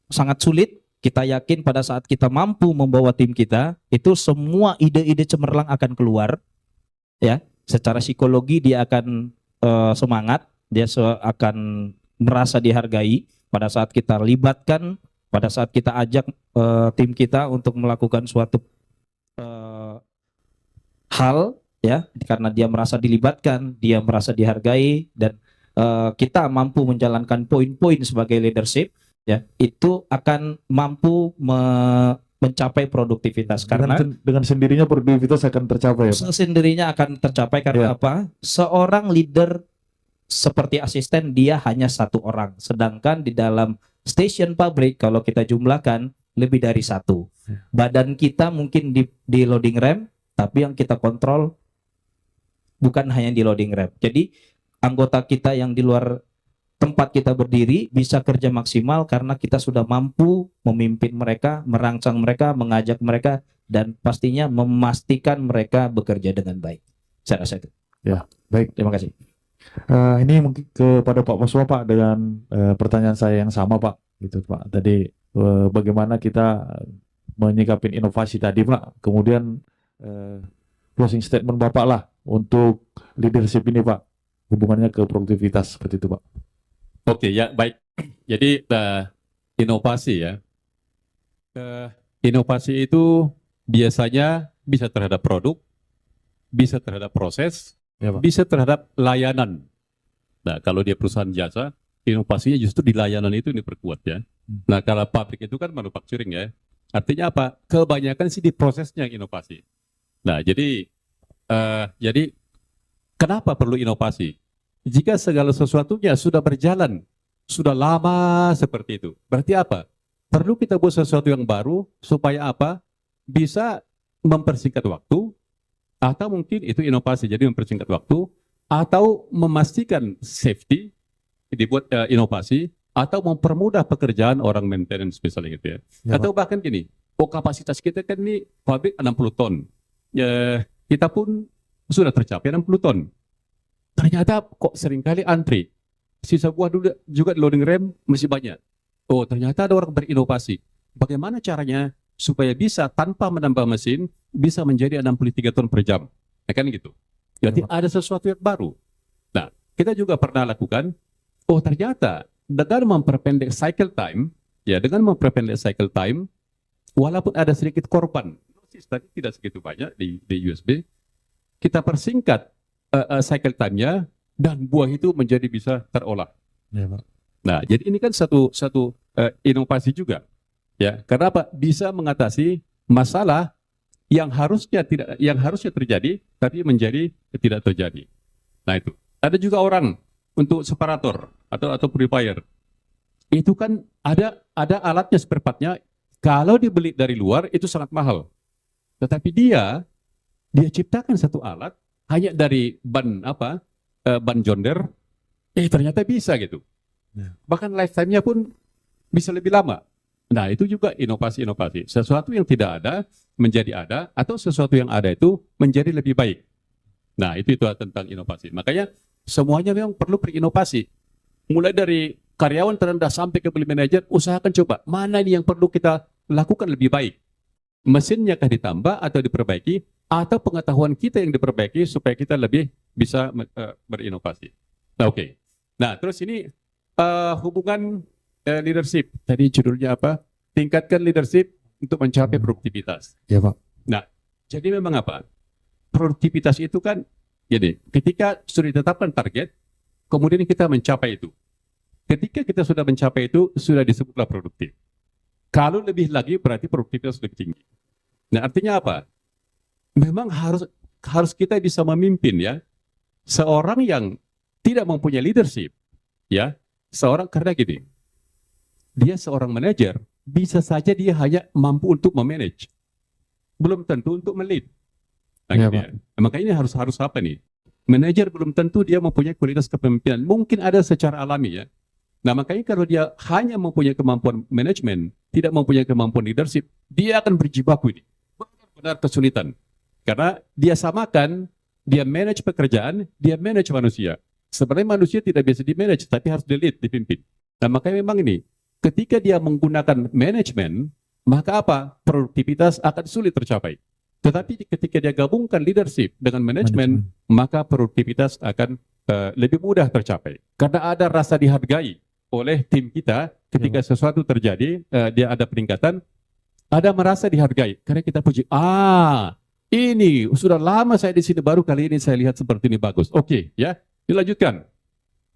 sangat sulit, kita yakin pada saat kita mampu membawa tim kita, itu semua ide-ide cemerlang akan keluar, ya. Secara psikologi dia akan semangat, dia akan merasa dihargai pada saat kita libatkan, pada saat kita ajak tim kita untuk melakukan suatu hal, ya, karena dia merasa dilibatkan, dia merasa dihargai, dan kita mampu menjalankan poin-poin sebagai leadership, ya, itu akan mampu mencapai produktivitas. Karena dengan sendirinya produktivitas akan tercapai ya Pak? sendirinya akan tercapai karena apa? Seorang leader seperti asisten dia hanya satu orang, sedangkan di dalam station pabrik kalau kita jumlahkan lebih dari satu. Badan kita mungkin di loading ramp, tapi yang kita kontrol bukan hanya di loading ramp. Jadi anggota kita yang di luar tempat kita berdiri bisa kerja maksimal karena kita sudah mampu memimpin mereka, merangsang mereka, mengajak mereka, dan pastinya memastikan mereka bekerja dengan baik. Saya rasa itu. Ya, baik. Terima kasih. Ini mungkin kepada Pak Paswa Pak, dengan pertanyaan saya yang sama Pak, gitu Pak. Tadi bagaimana kita menyikapi inovasi tadi Pak, kemudian closing statement Bapak lah untuk leadership ini Pak, hubungannya ke produktivitas seperti itu Pak. Oke, ya baik. Jadi inovasi ya. Inovasi itu biasanya bisa terhadap produk, bisa terhadap proses, Ya, Pak. bisa terhadap layanan. Nah, kalau dia perusahaan jasa, inovasinya justru di layanan itu diperkuat ya. Nah, kalau pabrik itu kan manufacturing ya. Artinya apa? Kebanyakan sih di prosesnya yang inovasi. Nah, jadi kenapa perlu inovasi? Jika segala sesuatunya sudah berjalan, sudah lama seperti itu, berarti apa? Perlu kita buat sesuatu yang baru supaya apa? Bisa mempersingkat waktu, atau mungkin itu inovasi, jadi mempersingkat waktu, atau memastikan safety, dibuat inovasi, atau mempermudah pekerjaan orang maintenance misalnya gitu ya. Ya, Atau bahkan gini, kapasitas kita kan ini pabrik 60 ton, kita pun sudah tercapai 60 ton. Ternyata kok seringkali antri. Sisa buah juga di loading rem masih banyak. Oh, ternyata ada orang berinovasi. Bagaimana caranya supaya bisa tanpa menambah mesin bisa menjadi 63 ton per jam. Ya kan gitu. Jadi ada sesuatu yang baru. Nah, kita juga pernah lakukan, oh ternyata dengan memperpendek cycle time, ya dengan memperpendek cycle time, walaupun ada sedikit korban, tadi tidak segitu banyak di USB, kita persingkat cycle time-nya dan buah itu menjadi bisa terolah. Ya, Pak. Nah, jadi ini kan satu inovasi juga, ya. Karena apa? Bisa mengatasi masalah yang harusnya terjadi, tapi menjadi tidak terjadi. Nah itu. Ada juga orang untuk separator atau purifier. Itu kan ada alatnya spare part-nya. Kalau dibeli dari luar itu sangat mahal. Tetapi dia ciptakan satu alat hanya dari ban John Deere, ternyata bisa gitu. Bahkan lifetime-nya pun bisa lebih lama. Nah, itu juga inovasi-inovasi. Sesuatu yang tidak ada menjadi ada, atau sesuatu yang ada itu menjadi lebih baik. Nah, itu tentang inovasi. Makanya semuanya memang perlu berinovasi. Mulai dari karyawan terendah sampai ke manajer, usahakan coba mana ini yang perlu kita lakukan lebih baik. Mesinnya kah ditambah atau diperbaiki, atau pengetahuan kita yang diperbaiki supaya kita lebih bisa berinovasi. Nah, oke. Nah, terus ini hubungan leadership. Tadi judulnya apa? Tingkatkan leadership untuk mencapai produktivitas. Ya Pak. Nah, jadi memang apa? Produktivitas itu kan, jadi ketika sudah ditetapkan target, kemudian kita mencapai itu. Ketika kita sudah mencapai itu, sudah disebutlah produktif. Kalau lebih lagi berarti produktivitas lebih tinggi. Nah, artinya apa? Memang harus kita bisa memimpin ya. Seorang yang tidak mempunyai leadership, ya, karena gini, dia seorang manajer, bisa saja dia hanya mampu untuk memanage, belum tentu untuk melead. Nah, Ya, gitu ya. Makanya ini harus apa nih? Manajer belum tentu dia mempunyai kualitas kepemimpinan. Mungkin ada secara alami ya. Nah, makanya kalau dia hanya mempunyai kemampuan manajemen, tidak mempunyai kemampuan leadership, dia akan berjibaku ini. Benar-benar kesulitan. Karena dia samakan, dia manage pekerjaan, dia manage manusia. Sebenarnya manusia tidak bisa di-manage, tapi harus di-lead, dipimpin. Nah, makanya memang ini, ketika dia menggunakan manajemen, maka apa? Produktivitas akan sulit tercapai. Tetapi ketika dia gabungkan leadership dengan manajemen, maka produktivitas akan lebih mudah tercapai. Karena ada rasa dihargai oleh tim kita ketika sesuatu terjadi, dia ada peningkatan, ada merasa dihargai. Karena kita puji, ini sudah lama saya di sini, baru kali ini saya lihat seperti ini bagus. Oke, ya, dilanjutkan.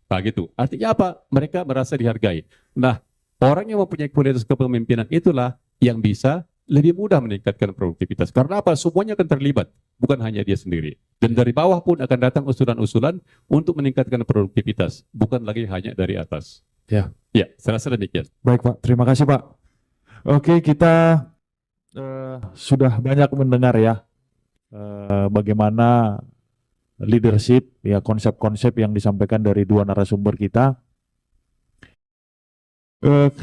Nah, gitu. Artinya apa? Mereka merasa dihargai. Nah, orang yang mempunyai kualitas kepemimpinan itulah yang bisa lebih mudah meningkatkan produktivitas. Karena apa? Semuanya akan terlibat, bukan hanya dia sendiri. Dan dari bawah pun akan datang usulan-usulan untuk meningkatkan produktivitas, bukan lagi hanya dari atas. Ya. Ya, saya rasa demikian. Baik Pak, terima kasih Pak. Oke, kita sudah banyak mendengar ya bagaimana leadership, ya konsep-konsep yang disampaikan dari dua narasumber kita.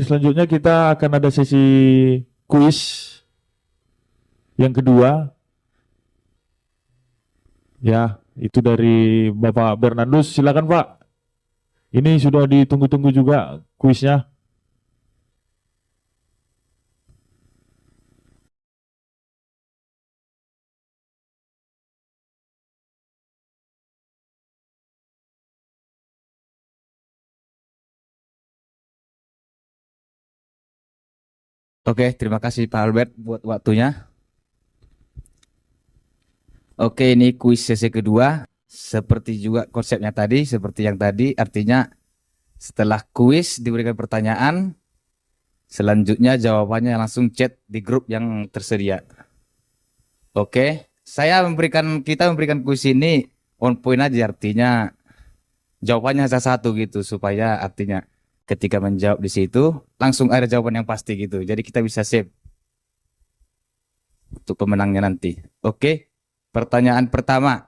Selanjutnya kita akan ada sesi kuis yang kedua. Ya, itu dari Bapak Bernardus. Silakan Pak. Ini sudah ditunggu-tunggu juga kuisnya. Oke, terima kasih Pak Albert buat waktunya. Oke, ini kuis sesi kedua. Seperti juga konsepnya tadi, seperti yang tadi, artinya setelah kuis diberikan pertanyaan, selanjutnya jawabannya langsung chat di grup yang tersedia. Oke, kita memberikan kuis ini on point aja, artinya jawabannya hanya satu gitu, supaya artinya ketika menjawab di situ langsung ada jawaban yang pasti gitu. Jadi kita bisa save untuk pemenangnya nanti. Oke, pertanyaan pertama.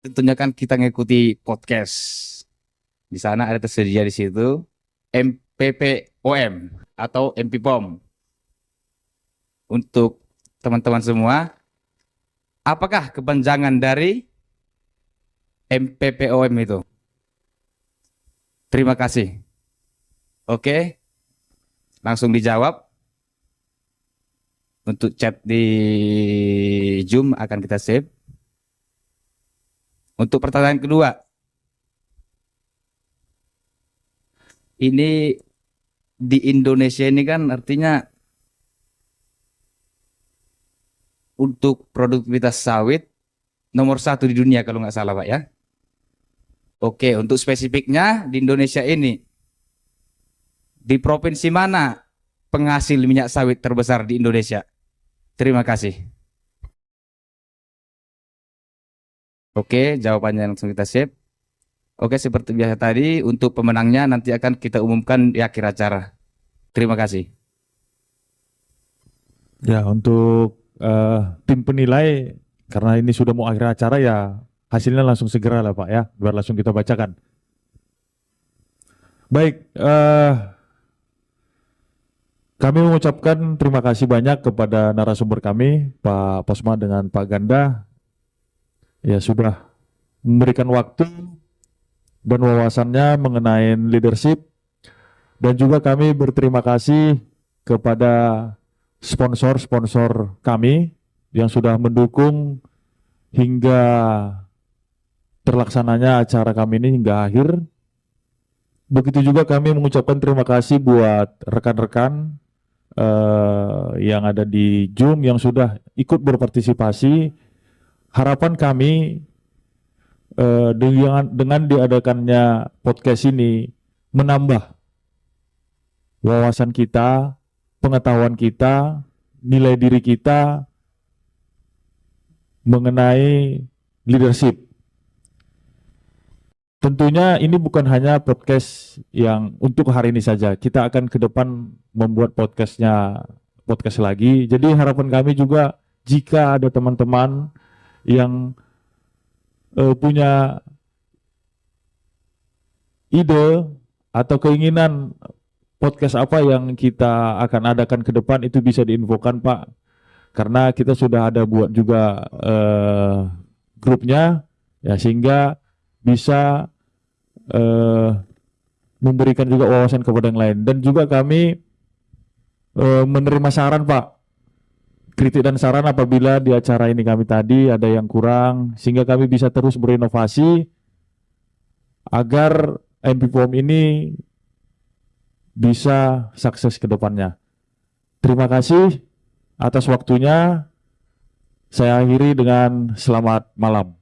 Tentunya kan kita ngikuti podcast. Di sana ada tersedia di situ MPPOM atau MPPOM. Untuk teman-teman semua, apakah kepanjangan dari MPPOM itu? Terima kasih. Oke, langsung dijawab. Untuk chat di Zoom akan kita save. Untuk pertanyaan kedua, ini di Indonesia ini kan artinya untuk produktivitas sawit nomor 1 di dunia kalau nggak salah Pak ya. Oke, untuk spesifiknya di Indonesia ini, di provinsi mana penghasil minyak sawit terbesar di Indonesia? Terima kasih. Oke, jawabannya langsung kita save. Oke, seperti biasa tadi, untuk pemenangnya nanti akan kita umumkan di akhir acara. Terima kasih. Ya, untuk tim penilai, karena ini sudah mau akhir acara ya, hasilnya langsung segera lah Pak ya, biar langsung kita bacakan. Baik, kami mengucapkan terima kasih banyak kepada narasumber kami, Pak Posma dengan Pak Ganda, ya sudah memberikan waktu dan wawasannya mengenai leadership, dan juga kami berterima kasih kepada sponsor-sponsor kami yang sudah mendukung hingga terlaksananya acara kami ini hingga akhir. Begitu juga kami mengucapkan terima kasih buat rekan-rekan yang ada di Zoom yang sudah ikut berpartisipasi. Harapan kami dengan diadakannya podcast ini menambah wawasan kita, pengetahuan kita, nilai diri kita mengenai leadership. Tentunya ini bukan hanya podcast yang untuk hari ini saja. Kita akan ke depan membuat podcast lagi. Jadi harapan kami juga jika ada teman-teman yang punya ide atau keinginan podcast apa yang kita akan adakan ke depan, itu bisa diinfokan Pak. Karena kita sudah ada buat juga grupnya ya, sehingga bisa memberikan juga wawasan kepada yang lain. Dan juga kami menerima saran Pak, kritik dan saran apabila di acara ini kami tadi ada yang kurang, sehingga kami bisa terus berinovasi agar MP POM ini bisa sukses ke depannya. Terima kasih atas waktunya. Saya akhiri dengan selamat malam.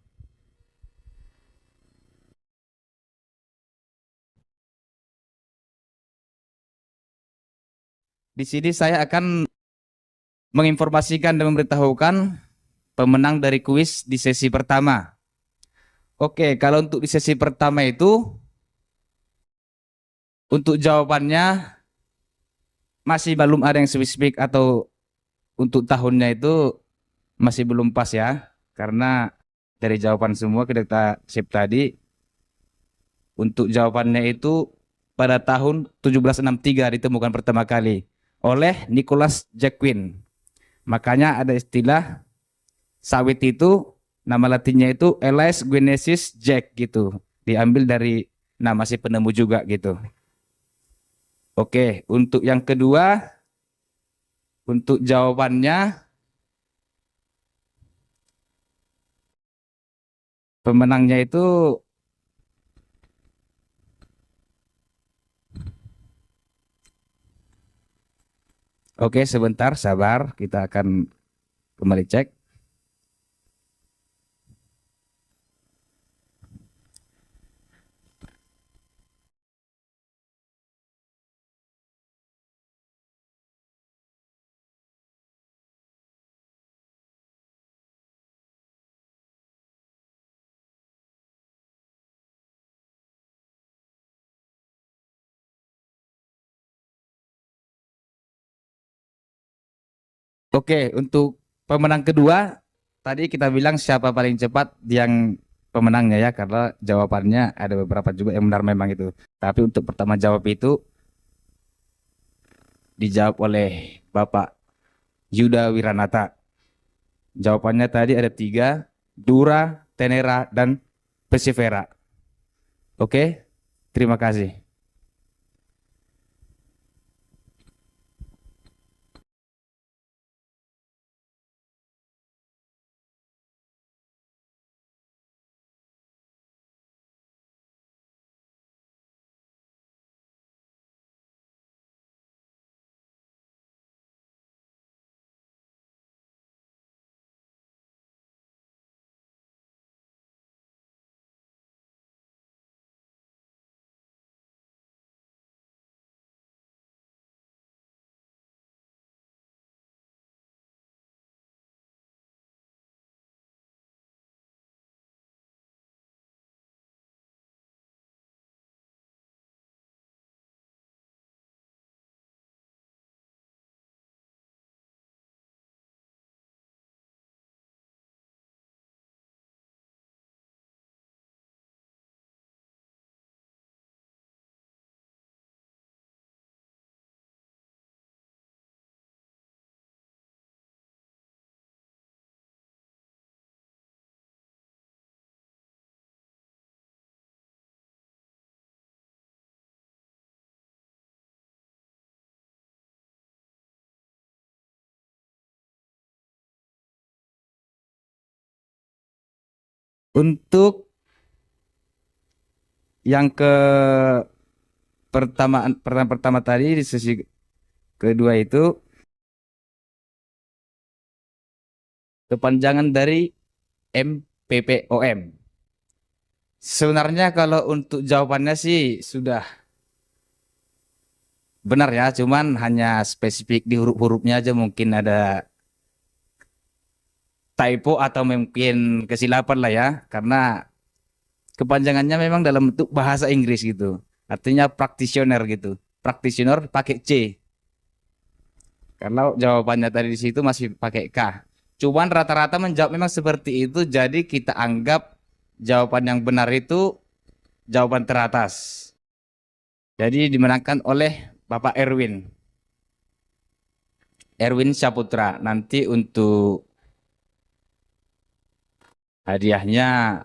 Di sini saya akan menginformasikan dan memberitahukan pemenang dari kuis di sesi pertama. Oke, kalau untuk di sesi pertama itu, untuk jawabannya masih belum ada yang spesifik, atau untuk tahunnya itu masih belum pas ya. Karena dari jawaban semua kita sip tadi, untuk jawabannya itu pada tahun 1763 ditemukan pertama kali oleh Nicholas Jacquin. Makanya ada istilah sawit itu, nama latinnya itu Elaeus guineacis Jack gitu. Diambil dari nama si penemu juga gitu. Oke, untuk yang kedua, untuk jawabannya pemenangnya itu oke, sebentar sabar, kita akan kembali cek. Oke, untuk pemenang kedua, tadi kita bilang siapa paling cepat yang pemenangnya ya, karena jawabannya ada beberapa juga yang benar memang itu. Tapi untuk pertama jawab itu dijawab oleh Bapak Yuda Wiranata. Jawabannya tadi ada 3, Dura, Tenera, dan Persevera. Oke, terima kasih. Untuk yang pertama tadi di sesi kedua itu kepanjangan dari MPPOM. Sebenarnya kalau untuk jawabannya sih sudah benar ya, cuman hanya spesifik di huruf-hurufnya aja mungkin ada typo atau mungkin kesilapan lah ya, karena kepanjangannya memang dalam bentuk bahasa Inggris gitu. Artinya practitioner gitu. Practitioner pakai C. Kalau jawabannya tadi di situ masih pakai K. Cuman rata-rata menjawab memang seperti itu, jadi kita anggap jawaban yang benar itu jawaban teratas. Jadi dimenangkan oleh Bapak Erwin. Erwin Saputra. Nanti untuk hadiahnya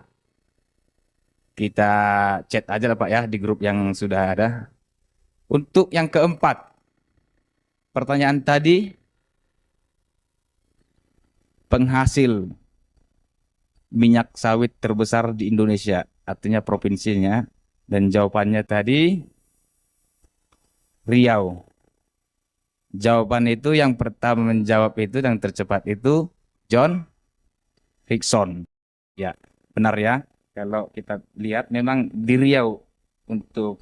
kita chat aja lah Pak ya di grup yang sudah ada. Untuk yang keempat, pertanyaan tadi, penghasil minyak sawit terbesar di Indonesia, artinya provinsinya, dan jawabannya tadi Riau. Jawaban itu yang pertama menjawab itu yang tercepat itu John Hickson. Ya, benar ya. Kalau kita lihat memang di Riau untuk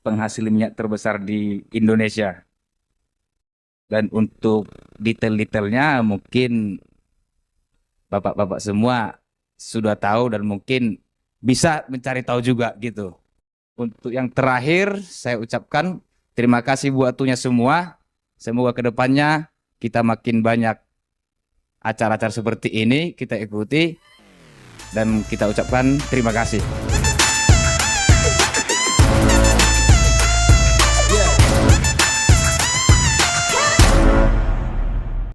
penghasil minyak terbesar di Indonesia. Dan untuk detail-detailnya mungkin bapak-bapak semua sudah tahu dan mungkin bisa mencari tahu juga gitu. Untuk yang terakhir saya ucapkan terima kasih buat waktunya semua. Semoga kedepannya kita makin banyak acara-acara seperti ini kita ikuti dan kita ucapkan terima kasih.